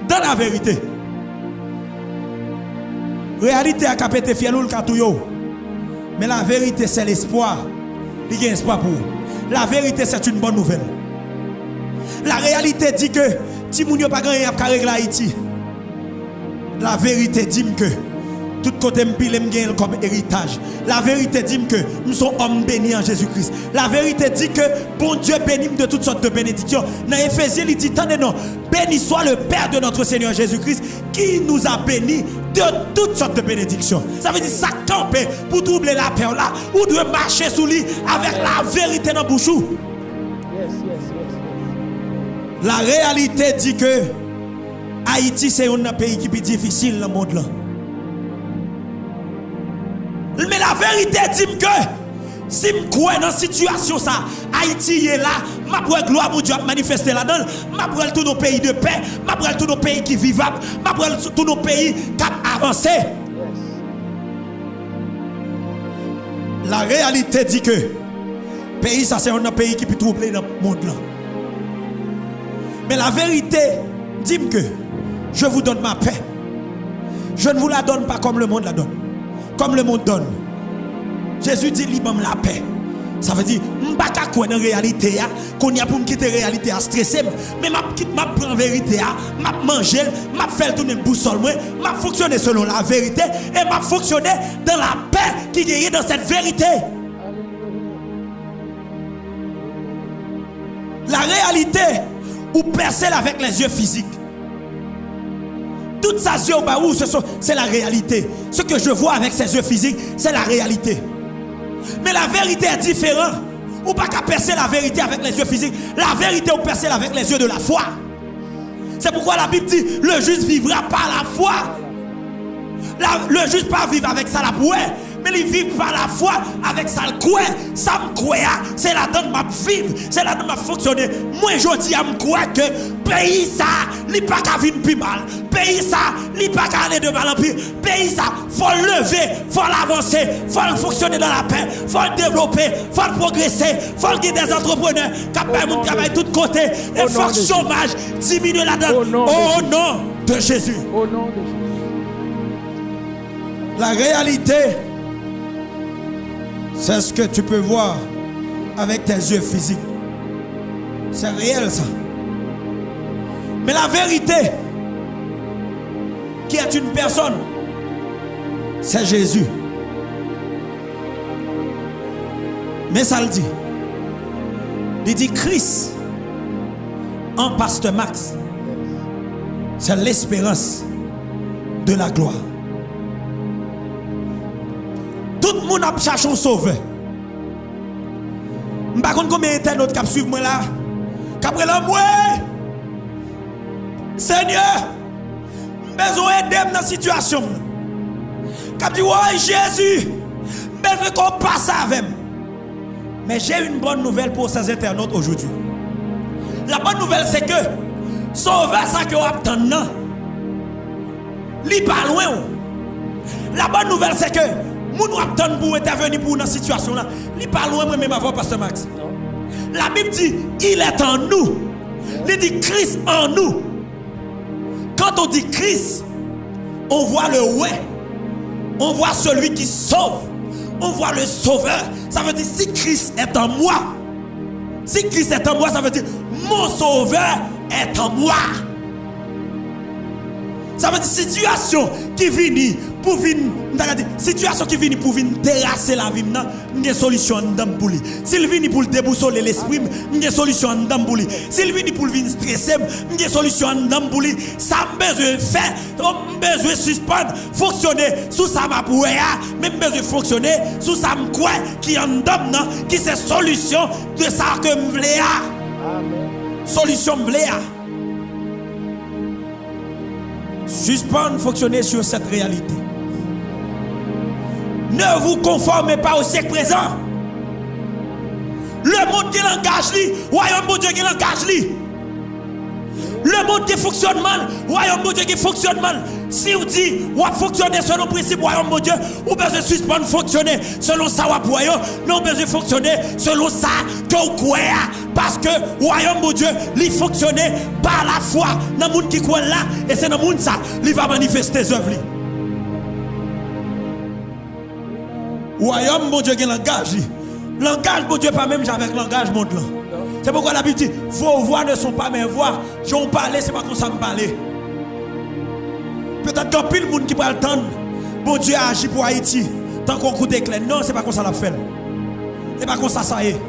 Dans la vérité. Réalité a capté fiel ou le katouyo. Mais la vérité, c'est l'espoir. Il y a espoir pour vous. La vérité, c'est une bonne nouvelle. La réalité dit que si vous n'avez pas gagné à régler Haïti, la vérité dit que tout côté me comme héritage. La vérité dit que nous sommes hommes bénis en Jésus-Christ. La vérité dit que bon Dieu bénit de toutes sortes de bénédictions. Dans Éphésiens, il dit, attendez non, béni soit le Père de notre Seigneur Jésus-Christ qui nous a bénis de toutes sortes de bénédictions. Ça veut dire ça campe pour troubler la paix là, ou de marcher sous lui avec la vérité dans le bouchou. La réalité dit que Haïti c'est un pays qui est difficile dans le monde là. Mais la vérité dit que si je crois dans cette situation, ça, Haïti est là, je prends gloire pour Dieu manifester là-dedans, je prends tous nos pays de paix, je prends tous nos pays qui vivent, je prends tous nos pays qui avancent. La réalité dit que le pays, ça c'est un pays qui peut troubler dans le monde là. Mais la vérité dit que je vous donne ma paix. Je ne vous la donne pas comme le monde la donne. Comme le monde donne. Jésus dit libre la paix. Ça veut dire m'baka quoi dans réalité qu'on y a pour me quitter réalité à stresser mais m'a prend vérité m'a manger m'a faire tourner boussole moi m'a fonctionner selon la vérité et m'a fonctionner dans la paix qui est dans cette vérité. La réalité ou percer avec les yeux physiques. Toutes ces yeux au bas où c'est la réalité. Ce que je vois avec ces yeux physiques, c'est la réalité. Mais la vérité est différente. Ou pas qu'à percer la vérité avec les yeux physiques. La vérité ou percer avec les yeux de la foi. C'est pourquoi la Bible dit le juste vivra par la foi. Le juste pas vivre avec ça la pouet, mais il vit par la foi avec ça le croix. Ça me croit, c'est la donne m'a vivre, c'est la donne m'a fonctionner. Moi je dis à me croire que pays ça, il pas qu'à vivre plus mal. Pays ça, il pas qu'à aller de mal en pire. Pays ça, faut lever, faut l'avancer, faut fonctionner dans la paix, faut le développer, faut le progresser, faut le des entrepreneurs qui permettent de travailler de tous côtés et faut le chômage diminuer la donne. Au nom de Jésus. Au nom de Jésus. La réalité, c'est ce que tu peux voir avec tes yeux physiques. C'est réel ça. Mais la vérité, qui est une personne, c'est Jésus. Mais ça le dit. Il dit Christ en Pasteur Max. C'est l'espérance de la gloire. Tout le monde a cherché un sauveur. Je ne sais pas combien d'internautes qui suivent moi là. Qu'après là, moi, Seigneur, je besoin d'aider dans la situation. Qui dit, ouais, Jésus, je veux qu'on passe avec moi. Mais j'ai une bonne nouvelle pour ces internautes aujourd'hui. La bonne nouvelle, c'est que sauveur, ça que vous attendez, il n'est pas loin. La bonne nouvelle, c'est que nous attendons pour intervenir pour une situation là. Il n'est pas loin, même avant Pasteur Max. La Bible dit, il est en nous. Il dit Christ en nous. Quand on dit Christ, on voit le ouais. On voit celui qui sauve. On voit le sauveur. Ça veut dire si Christ est en moi. Si Christ est en moi, ça veut dire mon sauveur est en moi. Ça veut dire situation qui vient pour venir, situation qui vient pour venir terrasser la vie, il y a une solution pour lui. S'il vient pour déboussoler l'esprit, il y a une solution pour lui. S'il vient pour venir stresser, il y a une solution pour lui. Ça a besoin de faire, besoin de suspendre, fonctionner sous ça m'a pour même besoin de fonctionner sous ça me quoi qui en donne, qui c'est solution de ça que me voulais. Solution me voulais. Suspendre, fonctionner sur cette réalité. Ne vous conformez pas au siècle présent. Le monde qui l'engage lui, royaume de Dieu qui l'engage lui. Le monde qui fonctionne mal, royaume de Dieu qui fonctionne mal. Si vous dites, vous fonctionner selon le principe royaume de Dieu, vous besoin de suspendre fonctionner selon ça, vous non besoin de fonctionner selon ça que vous croyez. Parce que royaume de Dieu, il fonctionne par la foi dans le monde qui croit là, et c'est dans le monde ça, il va manifester ses œuvres. Royaume de Dieu qui l'engage. Langage de Dieu pas même avec langage monde là. C'est pourquoi la Bible dit, vos voix ne sont pas mes voix. Si on parle, c'est pas comme ça me parler. Peut-être qu'un pile monde qui va attendre, bon Dieu a agi pour Haïti. Tant qu'on coûte éclair. Non, c'est pas comme ça l'a fait. C'est pas comme ça ça y est.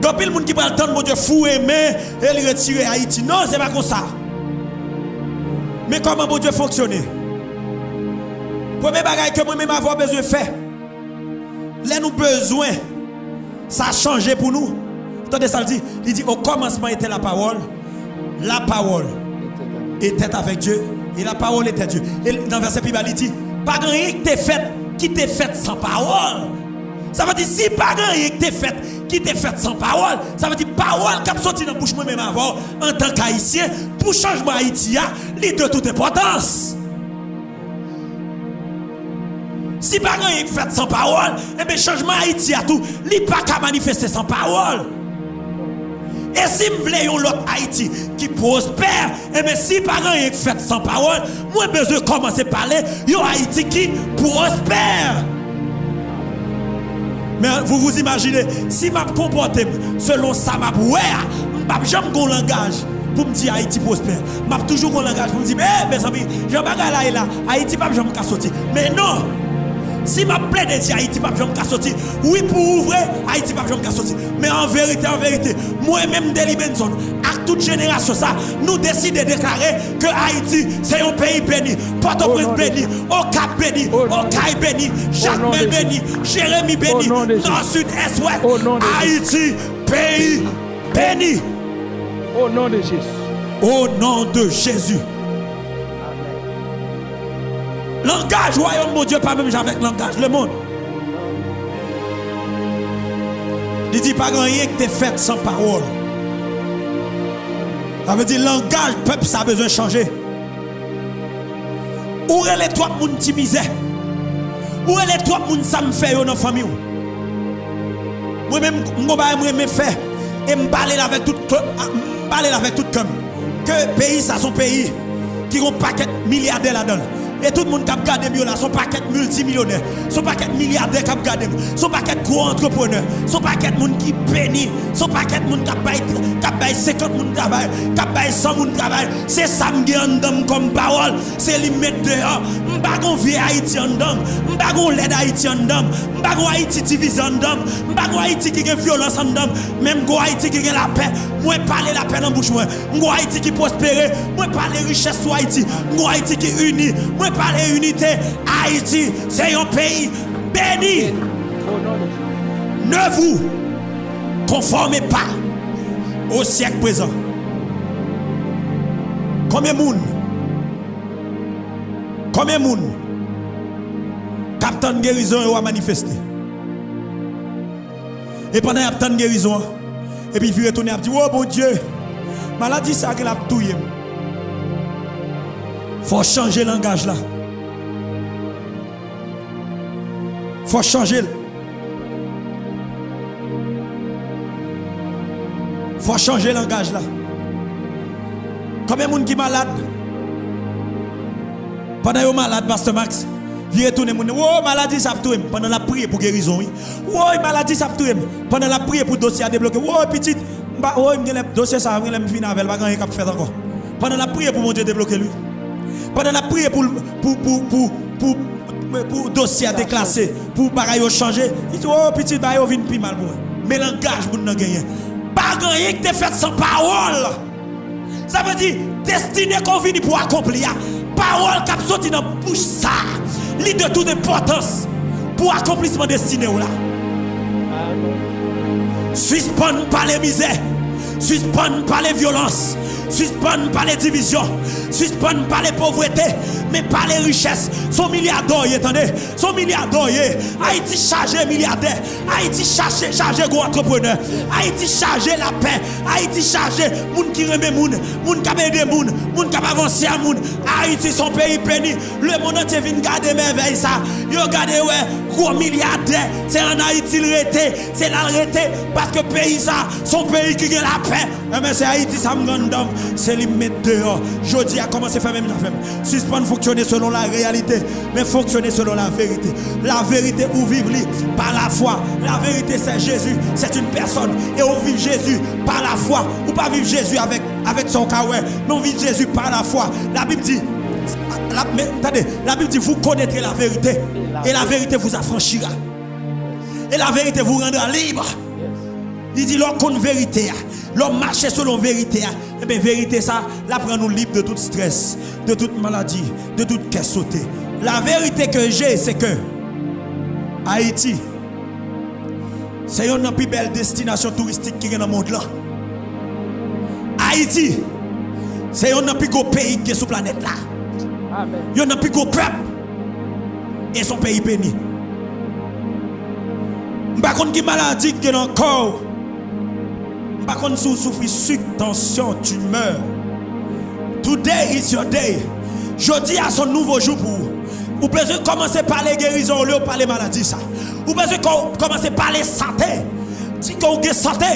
Quand pile monde qui va attendre, bon Dieu fou aimer et le retirer Haïti. Non, c'est pas comme ça. Mais comment bon Dieu fonctionne? Premier bagage que moi-même avoir besoin de faire. Là nous besoin, ça a changé pour nous. Attendez ça, il dit au commencement était la parole était avec Dieu, et la parole était Dieu. Et dans le verset plus bas, il dit, pas rien qui t'est fait sans parole. Ça veut dire, si pas rien qui t'est fait sans parole, ça veut dire, parole qui a sorti dans la bouche moi-même avant, en tant qu'haïtien, pour changement haïtien, il de toute importance. Si pas rien fait sans parole, et bien changement Haïti à tout, il n'est pas qu'à manifester sans parole. Et si vous voulez l'autre Haïti qui prospère, et bien si pas rien fait sans parole, moi j'ai besoin de commencer à parler d'un Haïti qui prospère. Mais vous vous imaginez, si je me comporte selon ça, je n'ai jamais un langage pour me dire Haïti prospère. Je n'ai toujours un langage pour me dire, mes amis, je ne vais pas là, Haïti pas jamais sortir. Mais non! Si ma plaie de dire Haïti pas jamais sortir, oui pour ouvrir Haïti pas jamais sortir. Mais en vérité, moi-même Deli Benson, à toute génération ça, nous décidons de déclarer que Haïti c'est un pays béni, Port-au-Prince béni, Au-Cap béni, Au-Caille béni, Jacmel béni, Jérémy béni, Nord, Sud, Est, Ouest, Haïti pays béni. Au nom de Jésus. Au nom de Jésus. Langage royaume de Dieu pas même avec langage le monde. Il dit pas rien que t'es fait sans parole. Ça veut dire langage peuple ça a besoin de changer. Où est les trois moun qui misère? Où est les trois moun ça me fait dans la famille? Moi-même moi faire et me parler avec tout comme que pays ça son pays qui ont un paquet milliardaires là-dedans. Et tout le monde qui a gardé mieux là, son paquet multimillionnaire, son paquet milliardaire qui a gardé, son paquet gros entrepreneur, son paquet de monde qui bénit, son paquet de monde qui a baillé 50 monde travail, qui a baillé 100 monde travail. C'est ça me gagne comme parole, c'est lui mettre dehors. M'pa gon vie Haïti en dam, m'pa gon l'aide Haïti en dam, m'pa gon Haïti divisé en dam, m'pa gon Haïti qui a violence en dam, même gon Haïti qui a la paix. Moi parler la paix dans bouche moi. Gon Haïti qui prospère, moi parler richesse sur Haïti, gon Haïti qui uni. Parler unité, Haïti, c'est un pays béni. Ne vous conformez pas au siècle présent. Combien de monde captain de guérison a manifesté. Et pendant qu'il y a de guérison, et puis il retourne et dit, oh mon Dieu, maladie ça qu'il a touillé. Faut changer le langage là. Faut changer. Faut changer le langage là. Combien de gens qui sont malades? Pendant que vous malade, Pasteur Max, il retourne et oh, maladie ça tout pendant la prière pour guérison. Oh, maladie ça tout pendant la prière pour dossier à débloquer. Oh, petite, oh, dossier ça, il me finit avec, il va faire encore. Pendant la prière pour mon Dieu débloquer lui. Pendant la prière pour dossier à déclasser, pour bagaille changer, il dit oh petit bagaille vient plus mal pour moi. Mais langage vous n'a gagné. Pas gagné que tu fait sans parole. Ça veut dire destiné qu'on vient pour accomplir. Parole qui a sorti dans bouche ça, lit de toute importance pour accomplissement destiné là. Suspend par les misères, suspend par les violences, suspend par les divisions, suspend par les pauvretés, mais par les richesses. Son milliardaire, attendez, son milliardaire, Haïti chargé milliardaire, Haïti chargé gros entrepreneur, Haïti chargé la paix, Haïti chargé moun qui remet moun qui aide moun qui avance à moun. Haïti son pays béni, le monde entier vient garder merveille ça. Yo regardez ouais, gros milliardaire, c'est en Haïti le rete, c'est là le rete parce que pays ça, son pays qui a la paix. Mais c'est Haïti ça me gandam, c'est lui mettre dehors. Jodi a commencé à faire même affaire. Suspendre fonctionner selon la réalité, mais fonctionner selon la vérité. La vérité où vivre par la foi. La vérité c'est Jésus, c'est une personne. Et on vit Jésus par la foi. Ou pas vivre Jésus avec son kaoué, mais on vit Jésus par la foi. La Bible dit, attendez, la Bible dit vous connaîtrez la vérité et la vérité vous affranchira. Et la vérité vous rendra libre. Il dit l'homme connaît vérité, l'homme marche selon vérité. Et bien vérité ça, la prend nous libre de tout stress, de toute maladie, de toute caisse sautée. La vérité que j'ai, c'est que Haïti, c'est une des plus belles destinations touristiques qui est dans le monde là. Haïti, c'est un des plus gros pays qui est sur la planète là. Il y a un plus gros peuple et son pays béni. Par contre, qui maladie qui est dans le corps. Par contre, si vous souffrez sucre, tension, tumeur. Today is your day. Jeudi a son nouveau jour pour vous. Vous pouvez commencer par les guérisons au lieu de parler maladie. Vous pouvez commencer par les santé. Si vous avez santé,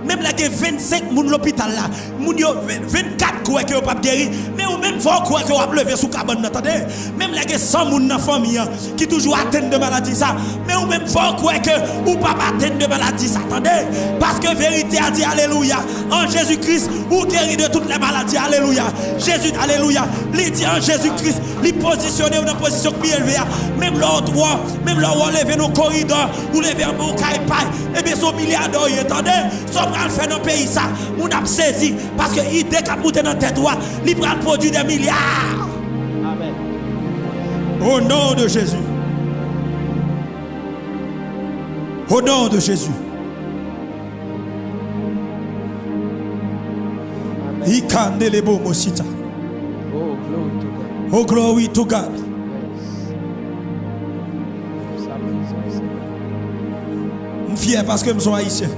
même là, il y a 25 personnes à l'hôpital là. 24 croient que vous pas guéri. Mais vous même faut croire que vous avez levé sous cabane. Même là, il y a 100 personnes dans la famille qui toujours atteignent de maladie. Mais vous même faut croire que vous pas atteignent de maladie. Attendez. Parce que vérité a dit Alléluia. En Jésus-Christ, vous guérit de toutes les maladies. Alléluia. Jésus, Alléluia. Il dit en Jésus-Christ, il positionne dans une position bien élevée. Même l'autre roi, même l'autre roi, lever nos corridors, ou lever un bon caille-paille. Et bien, son milliardaire, attendez. Le fait dans le pays ça, on a saisi parce que l'idée qui a monté dans la tête, il prend le produit des milliards. Amen. Au nom de Jésus. Au nom de Jésus. Oh, glory to God. Je suis fier parce que je suis haïtien.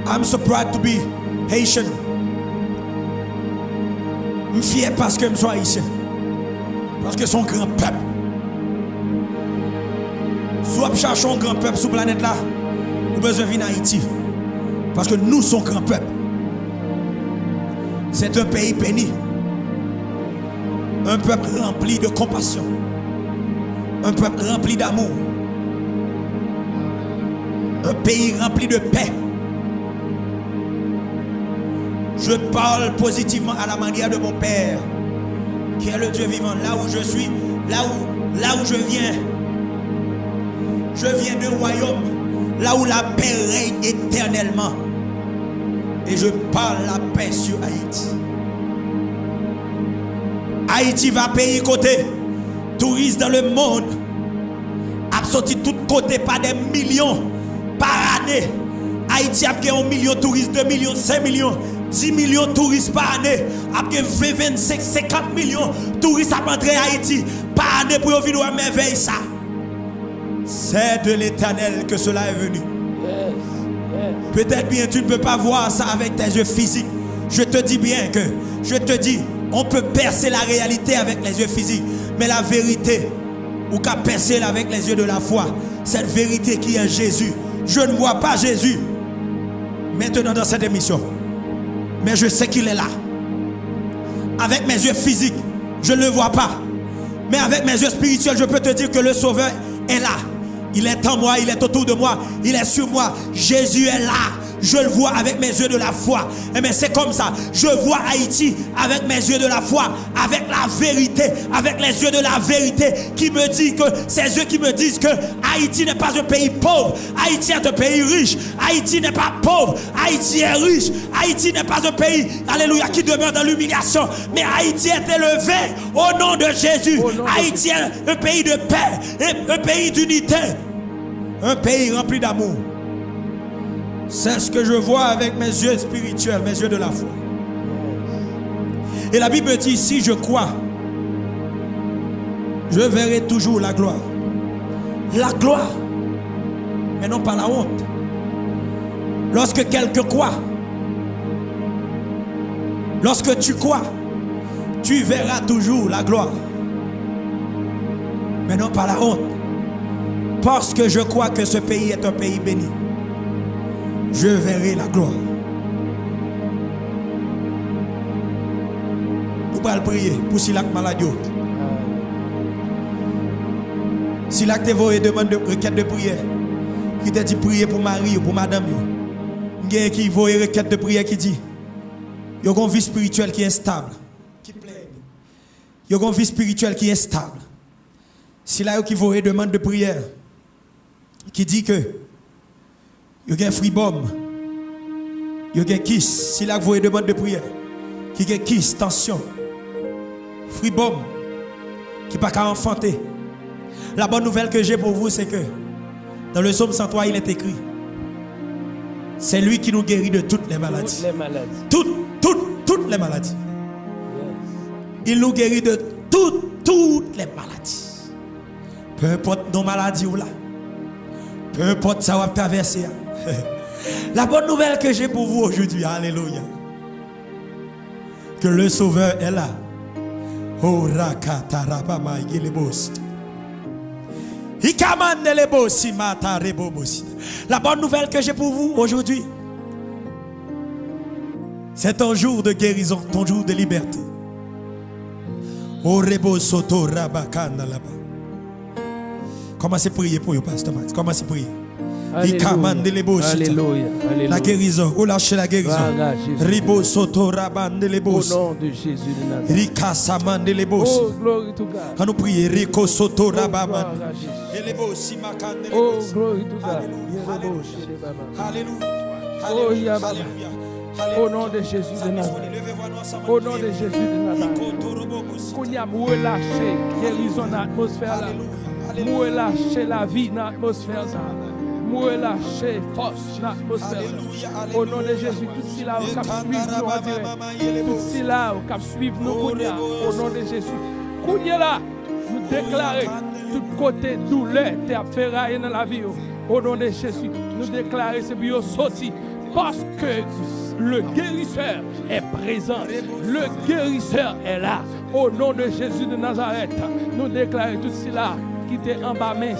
I'm so proud to be Haitian. Je suis fier parce que je suis haïtien. Parce que son grand peuple. Si vous cherchez un grand peuple sur la planète là, vous avez besoin de venir en Haïti. Parce que nous sommes grand peuple. C'est un pays béni. Un peuple rempli de compassion. Un peuple rempli d'amour. Un pays rempli de paix. Je parle positivement à la manière de mon Père, qui est le Dieu vivant, là où je suis, là où je viens. Je viens d'un royaume, là où la paix règne éternellement. Et je parle la paix sur Haïti. Haïti va payer côté. Touristes dans le monde. Absorti tout côté par des millions par année. Haïti a gagné 1 million de touristes, 2 millions, 5 millions. 10 millions de touristes par année, après 20, 25, 50 millions de touristes à entrer à Haïti par année pour venir à merveille ça. C'est de l'Éternel que cela est venu. Yes, yes. Peut-être bien tu ne peux pas voir ça avec tes yeux physiques. Je te dis bien que, on peut percer la réalité avec les yeux physiques, mais la vérité, ou qu'à percer avec les yeux de la foi, cette vérité qui est Jésus. Je ne vois pas Jésus maintenant dans cette émission. Mais je sais qu'il est là. Avec mes yeux physiques, je ne le vois pas. Mais avec mes yeux spirituels, je peux te dire que le Sauveur est là. Il est en moi, il est autour de moi, il est sur moi. Jésus est là. je le vois avec mes yeux de la foi. Mais c'est comme ça. Je vois Haïti avec mes yeux de la foi, avec la vérité, avec les yeux de la vérité qui me dit que, ces yeux qui me disent que Haïti n'est pas un pays pauvre. Haïti est un pays riche. Haïti n'est pas pauvre. Haïti est riche. Haïti n'est pas un pays, alléluia, qui demeure dans l'humiliation. Mais Haïti est élevé au nom de Jésus. Haïti est un pays de paix, et un pays d'unité. Un pays rempli d'amour. C'est ce que je vois avec mes yeux spirituels, mes yeux de la foi. Et la Bible dit, si je crois, je verrai toujours la gloire. La gloire, mais non pas la honte. Lorsque quelqu'un croit, lorsque tu crois, tu verras toujours la gloire, mais non pas la honte. Parce que je crois que ce pays est un pays béni, je verrai la gloire. Vous pouvez le prier pour Silak Maladio. Silak te voye demande de requête de prière. Qui te dit prier pour Marie ou pour madame. Il y a qui voye requête de prière qui dit il y a une vie spirituelle qui est stable. Il y a une vie spirituelle qui est stable. Silak qui voye demande de prière. Qui dit que il y a un freebomb, il y a un kiss. Si là vous avez demande de prière, qui y a un kiss, tension, freebomb, qui n'a pas enfanter. La bonne nouvelle que j'ai pour vous, c'est que dans le psaume 103, il est écrit, c'est lui qui nous guérit de toutes les maladies. Toutes les maladies. Yes. Il nous guérit de toutes les maladies. Peu importe nos maladies ou là. Peu importe ça va traverser. La bonne nouvelle que j'ai pour vous aujourd'hui, alléluia, que le Sauveur est là. Oh rakatarabama yelebos. Ikamandelebosi matarebobosi. La bonne nouvelle que j'ai pour vous aujourd'hui, c'est ton jour de guérison, ton jour de liberté. Oh rebosoto rabakanda là-bas. Commencez à prier pour vous, Pasteur Max. Commencez à prier. Alléluia. La guérison. Vous lâchez la guérison. Ribo soto rabande les bos. Au nom de Jésus de Nazareth. Rika samande les bos. Oh, glory to God. On nous prie. Rico soto rabaman. Oh, glory to God. Alléluia. Au nom de Jésus de Nazareth. Au nom de Jésus de Nazareth. Qu'on y a relâché guérison dans l'atmosphère là. Nous relâcher la vie dans l'atmosphère. Nous relâcher force dans l'atmosphère. Au nom de Jésus, tout cela au cap suivre nous en direct. Tout cela au cap suivre nous. Au nom de Jésus. Kounya là, nous déclarer tout côté douleur t'es ferraille dans la vie. Au nom de Jésus, nous déclarer ce bio sorti. Parce que le guérisseur est présent. Le guérisseur est là. Au nom de Jésus de Nazareth, nous déclarons tout cela qui était en bas, mais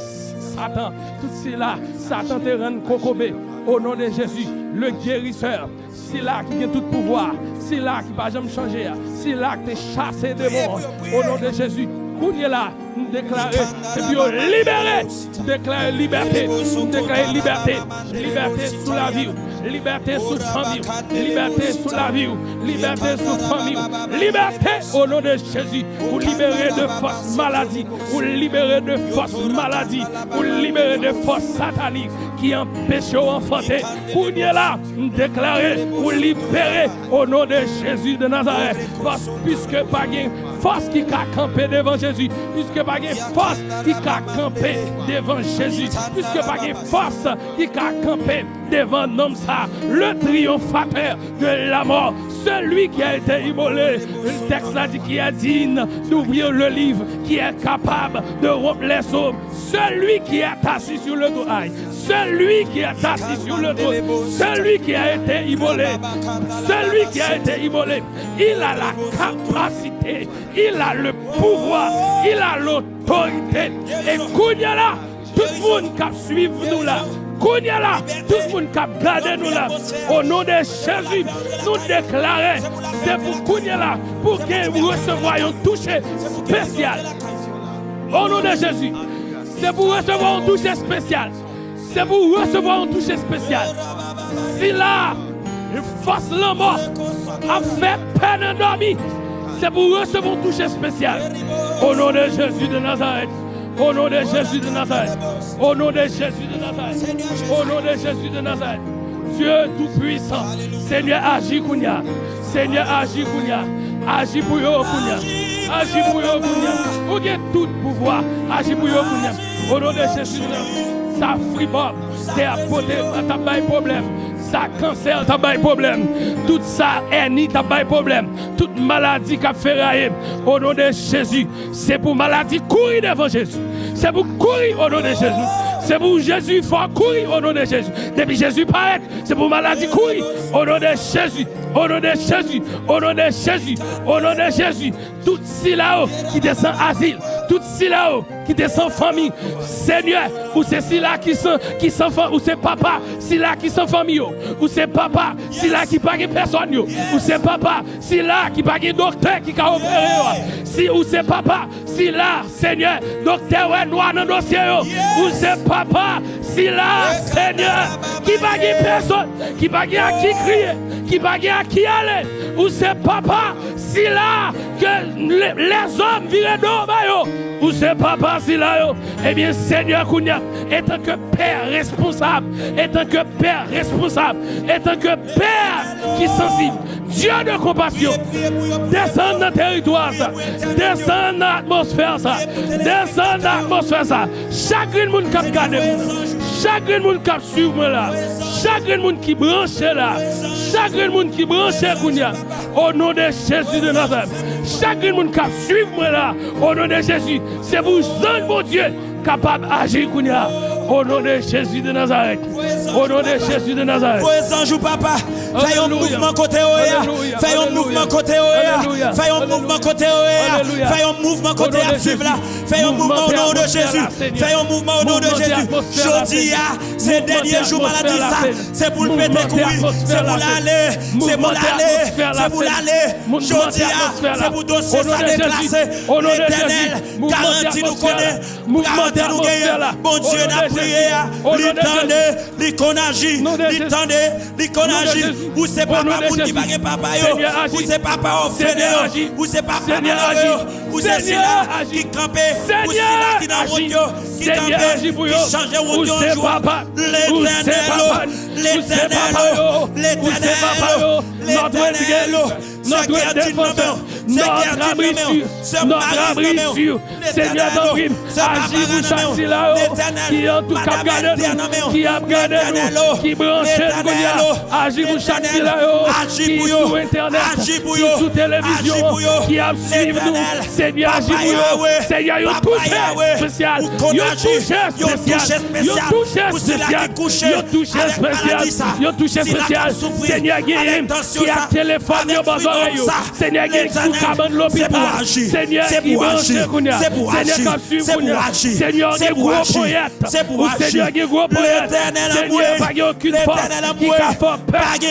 Satan, tout cela, Satan te rend cocobé. Au nom de Jésus, le guérisseur, c'est là qui a tout pouvoir, c'est là qui va jamais changer, c'est là qui te chassé de mort. Au nom de Jésus, nous déclarer, c'est bio libéré, déclarer liberté, déclarer liberté, liberté sous la vie. Liberté sous famille, liberté sous la vie, liberté sous famille, liberté au nom de Jésus, pour libérer de fausses maladies, pour libérer de fausses maladies, pour libérer de fausses sataniques qui empêchent d'enfanter. Pour nous là, déclarer, pour libérer au nom de Jésus de Nazareth, parce puisque pas de force qui a campé devant Jésus, puisque pas de force qui a campé devant Jésus, puisque pas de force qui a campé devant l'homme ça, le triomphateur de la mort, celui qui a été immolé, le texte là dit qui est digne d'ouvrir le livre, qui est capable de rompre les hommes, celui qui est assis sur le trône, celui qui est assis sur le trône, celui qui a été immolé, celui qui a été immolé, il a la capacité, il a le pouvoir, il a l'autorité, et Kounya là, tout le monde qui suit nous là, Kounya là, tout le monde qui a gardé nous là, au nom de Jésus, nous déclarons, c'est pour Kounya là, pour que nous recevions un toucher spécial. Au nom de Jésus, c'est pour recevoir un toucher spécial. c'est pour recevoir un toucher spécial. Si là, une force la mort a fait peine endormie, c'est pour recevoir un toucher spécial. Au nom de Jésus de Nazareth. Au nom de Jésus de Nazareth. Au nom de Jésus de Nazareth. Au nom de Jésus de Nazareth. Dieu tout-puissant. Seigneur, agis Kounia. Seigneur, agis Kounia. Agis pour eux Kounia. Agis pour eux Kounia. Vous avez tout pouvoir. Agis pour eux Kounia. Au nom de Jésus de Nazareth. Ça fribob. C'est à côté. T'as pas de problème. Ça cancer, t'as pas de problème. Tout ça, hernie, t'as pas de problème. Toute maladie qui a fait railler. Au nom de Jésus. C'est pour maladie courir devant Jésus. C'est pour courir au nom de Jésus. C'est pour Jésus, il faut courir au nom de Jésus. Depuis Jésus paraît, c'est pour maladie courir au nom de Jésus. Au nom de Jésus, au nom de Jésus, au nom de Jésus. Tout si là-haut qui descend asile, tout si là-haut qui descend famille. Seigneur, ou c'est si là qui sont ou c'est papa, si là qui sont famille, ou c'est papa, si là qui pas personne, ou c'est papa, si là qui pas docteur qui a opéré, si ou c'est papa, si là, Seigneur, docteur ouais noir dans le dossier, ou c'est papa, si là, Seigneur, qui pas personne, qui pas à qui crier, qui pas à qui aller, ou c'est papa, si là, que les hommes virent d'eau, ou c'est papa, si là, eh bien, Seigneur Kounia, étant que Père responsable, étant que Père responsable, étant que Père qui est sensible, Dieu de compassion, descend dans le territoire, ça, descend dans l'atmosphère, ça, descend dans l'atmosphère, ça. Chaque monde qui a gardé, chaque monde qui a suivi là, chaque monde qui branche là, chaque monde qui branche Kounia, au nom de Jésus de Nazareth, chaque monde qui a suivi là, au nom de Jésus, c'est pour ça, mon Dieu, capable d'agir Kounia. Au nom de Jésus de Nazareth. Au nom de Jésus de Nazareth. Pour ange papa, fais un mouvement côté Oya. Fais un mouvement côté Oya. Fais un mouvement côté Oya. Fais un mouvement côté Absuv là. Fais un mouvement au nom de Jésus. Fais un mouvement au nom de Jésus. Jodi c'est dernier jour maladie ça. C'est pour le péter couille. C'est pour l'aller. C'est pour l'aller. C'est pour l'aller. Jodi c'est pour dossier ça déclassé. L'éternel garantie nous connaît. Garantie nous gagne. Bon Dieu n'a prié, l'itendé, l'iconagi, l'iconagi, ou c'est papa qui va papa, ou c'est papa au fédéral, ou c'est papa malheureux, ou c'est celui-là qui campait, ou celui-là qui n'a pas qui campait, qui changeait au joie, l'éternel, notre défenseur, notre abri sûr, Seigneur d'Abraham, agis pour chaque là qui en tout cas gardé nous, qui a gardé nous, qui branche nous, agis pour chaque là qui sur internet, qui sur télévision, qui a suivi nous, Seigneur agis pour eux, Seigneur un toucher spécial, un toucher spécial, Seigneur qui a téléphone dans vos oreilles, Seigneur qui sous cabane l'hôpital, Seigneur qui branche Kounia, Seigneur qui suit Kounia, Seigneur qui gros poète, Seigneur qui gros poète, Seigneur pas aucune force qui a fait peur,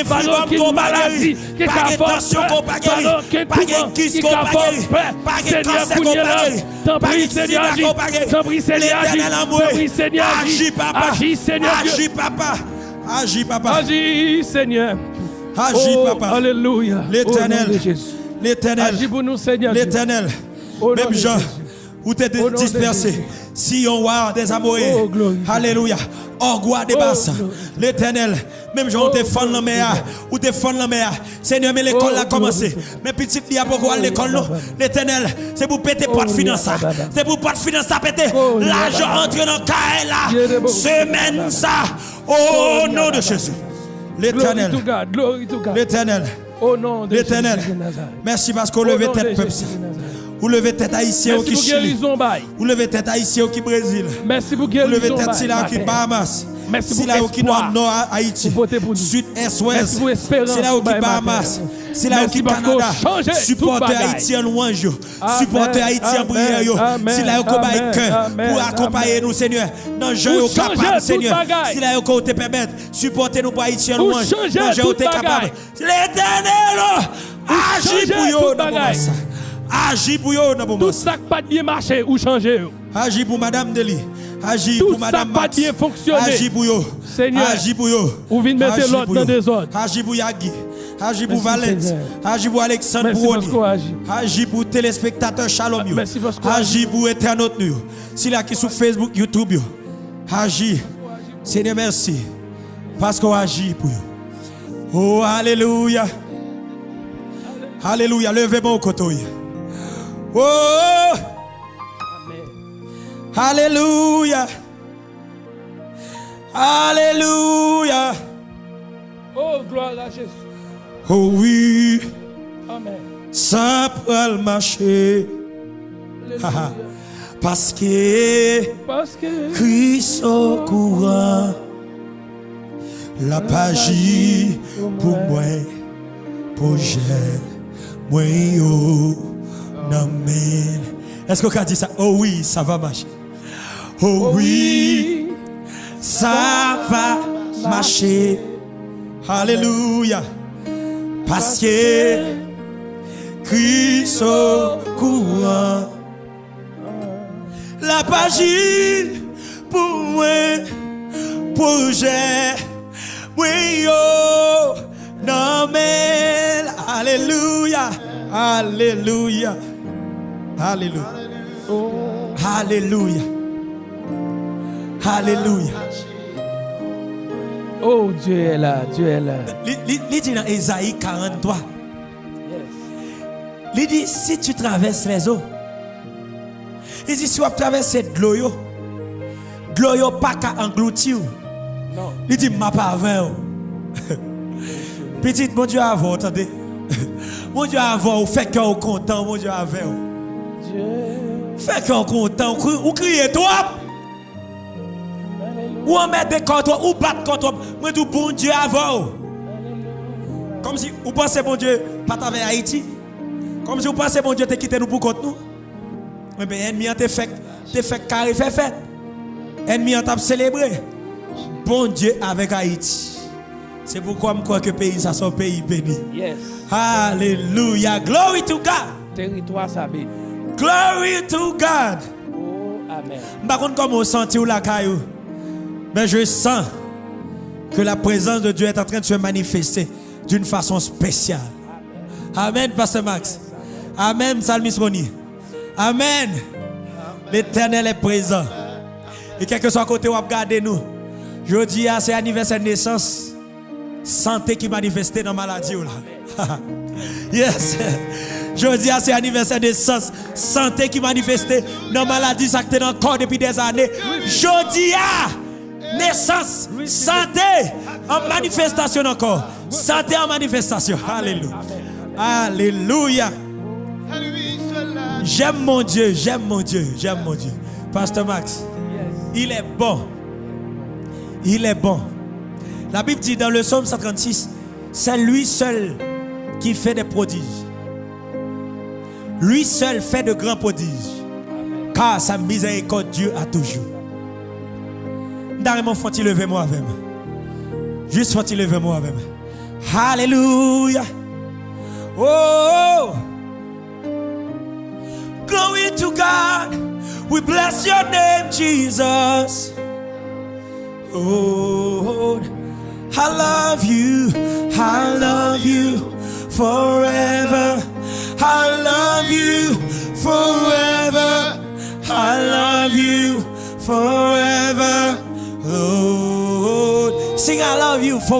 pas aucune maladie qui a fait peur, pas aucun tourment qui a fait peur, Seigneur Kounia là, t'en prie Seigneur agis, t'en prie Seigneur agis, t'en prie Seigneur agis, agis Seigneur Dieu, agis papa, agis Seigneur, agis papa, alléluia, l'éternel, l'éternel, agis pour nous Seigneur, l'éternel, même Jean, où t'es dispersé, si on voit des amoureux, alléluia, orgois des basses, l'éternel, même Jean, on te fend la mer, ou te fend la mer, Seigneur, mais l'école a commencé, mais petit dia pourquoi l'école non, l'éternel, c'est pour péter pas de finance, c'est pour pas de finance à péter, l'argent entre dans le cahier là, semaine ça, au nom de Jésus, l'éternel, l'éternel, l'éternel, merci parce qu'on levait tête peuple. Vous levez tête haïtien au Chili. Vous levez tête haïtien au Brésil. Merci pour guérison. Vous levez tête Sila au Bahamas. Merci pour Sila au Nord Haïti. Sud Est Ouest. Sila au Bahamas. Sila au Canada. Supporter haïtien louange. Supporter haïtien prière. Sila au Kobaï cœur pour accompagner nous Seigneur. Dans Jean au capable Seigneur. Sila au côté permettre supporter nous pour haïtien louange. Dans Jean au capable. L'Éternel agit pour yo dans moment ça. Agis pour eux dans le moment. Tout ça qui pas bien marché ou changer. Agis pour Madame Deli. Agis Tout pour ça Madame pas Max. bien fonctionné. Agis pour yo. Seigneur, Agis pour yo. ou vient mettre Agis l'autre pour dans yo. des ordres. Agis pour Yagi. Agis pour Merci, Valence. Seigneur. Agis pour Alexandre Merci Bouroni. parce qu'on agit. Agis pour téléspectateurs Shalom. Yo. Merci parce qu'on Agis pour internautes. Yo. S'il y a qui sur Facebook, YouTube. Yo. Agis. Seigneur, merci. Parce qu'on agit pour yo. Oh, alléluia. Alléluia. Levez-moi au côté. Oh. Alléluia. Alléluia. Oh, gloire à Jésus. Oh oui. Amen. Ça peut marcher. Alléluia. Parce que Parce que Christ au courant. La page pour moi. Pour moi. Yo. Amen. Est-ce qu'on a dit ça? Oh oui, ça va marcher. Oh oui, ça va marcher. Alléluia. Parce que Christ au courant. La page pour moi, projet, oui, oh, non, mais, alléluia, alléluia, alléluia, alléluia, alléluia. oh, Dieu est là, Dieu est là. Il dit dans Ésaïe 43, il dit si tu traverses les eaux, il dit si tu traverses de l'eau, pas qu'à engloutir. Non. Il dit ma pas avant. Petite, mon Dieu avant, attendez. Mon Dieu avant, fait qu'on content, mon Dieu avant. Dieu. Fait qu'on content, ou criez toi. Ou on met des contre ou battre contre moi du bon Dieu avant. Comme si vous pensez bon Dieu pas avec Haïti. Comme si vous pensez bon Dieu te quitté nous pour contre nous. Mais bien ennemi te fait carré fait fête. Ennemi t'a célébré. Bon Dieu avec Haïti. C'est pourquoi je crois que le pays ça son pays béni. Yes. Alléluia. Glory to God. Territoire sabé. Glory to God. Oh, amen. Par contre, comme on sentit ou la caillou, mais je sens que la présence de Dieu est en train de se manifester d'une façon spéciale. Amen, Pasteur Max. Amen, Psalmiste Roni. Amen. L'Éternel est présent. Et quel que soit côté où regardez nous, je dis à c'est anniversaire de naissance, santé qui manifestait dans la maladie. Là. Yes. Je dis à c'est anniversaire de naissance, santé qui manifestait dans la maladie, ça qui est dans le corps depuis des années. Je dis à naissance, santé en manifestation encore. Santé en manifestation. Alléluia. Alléluia. J'aime mon Dieu, j'aime mon Dieu, j'aime mon Dieu. Pasteur Max, il est bon. Il est bon. La Bible dit dans le psaume 136, c'est lui seul qui fait des prodiges. Lui seul fait de grands prodiges. Car sa miséricorde Dieu a toujours. D'ailleurs, faut-il lever moi avec moi. Juste faut-il lever moi avec moi. Alléluia. Oh. Glory to God. We bless your name, Jesus. Oh, I love you forever. I love you forever. I love you forever. Lord, sing I love you forever.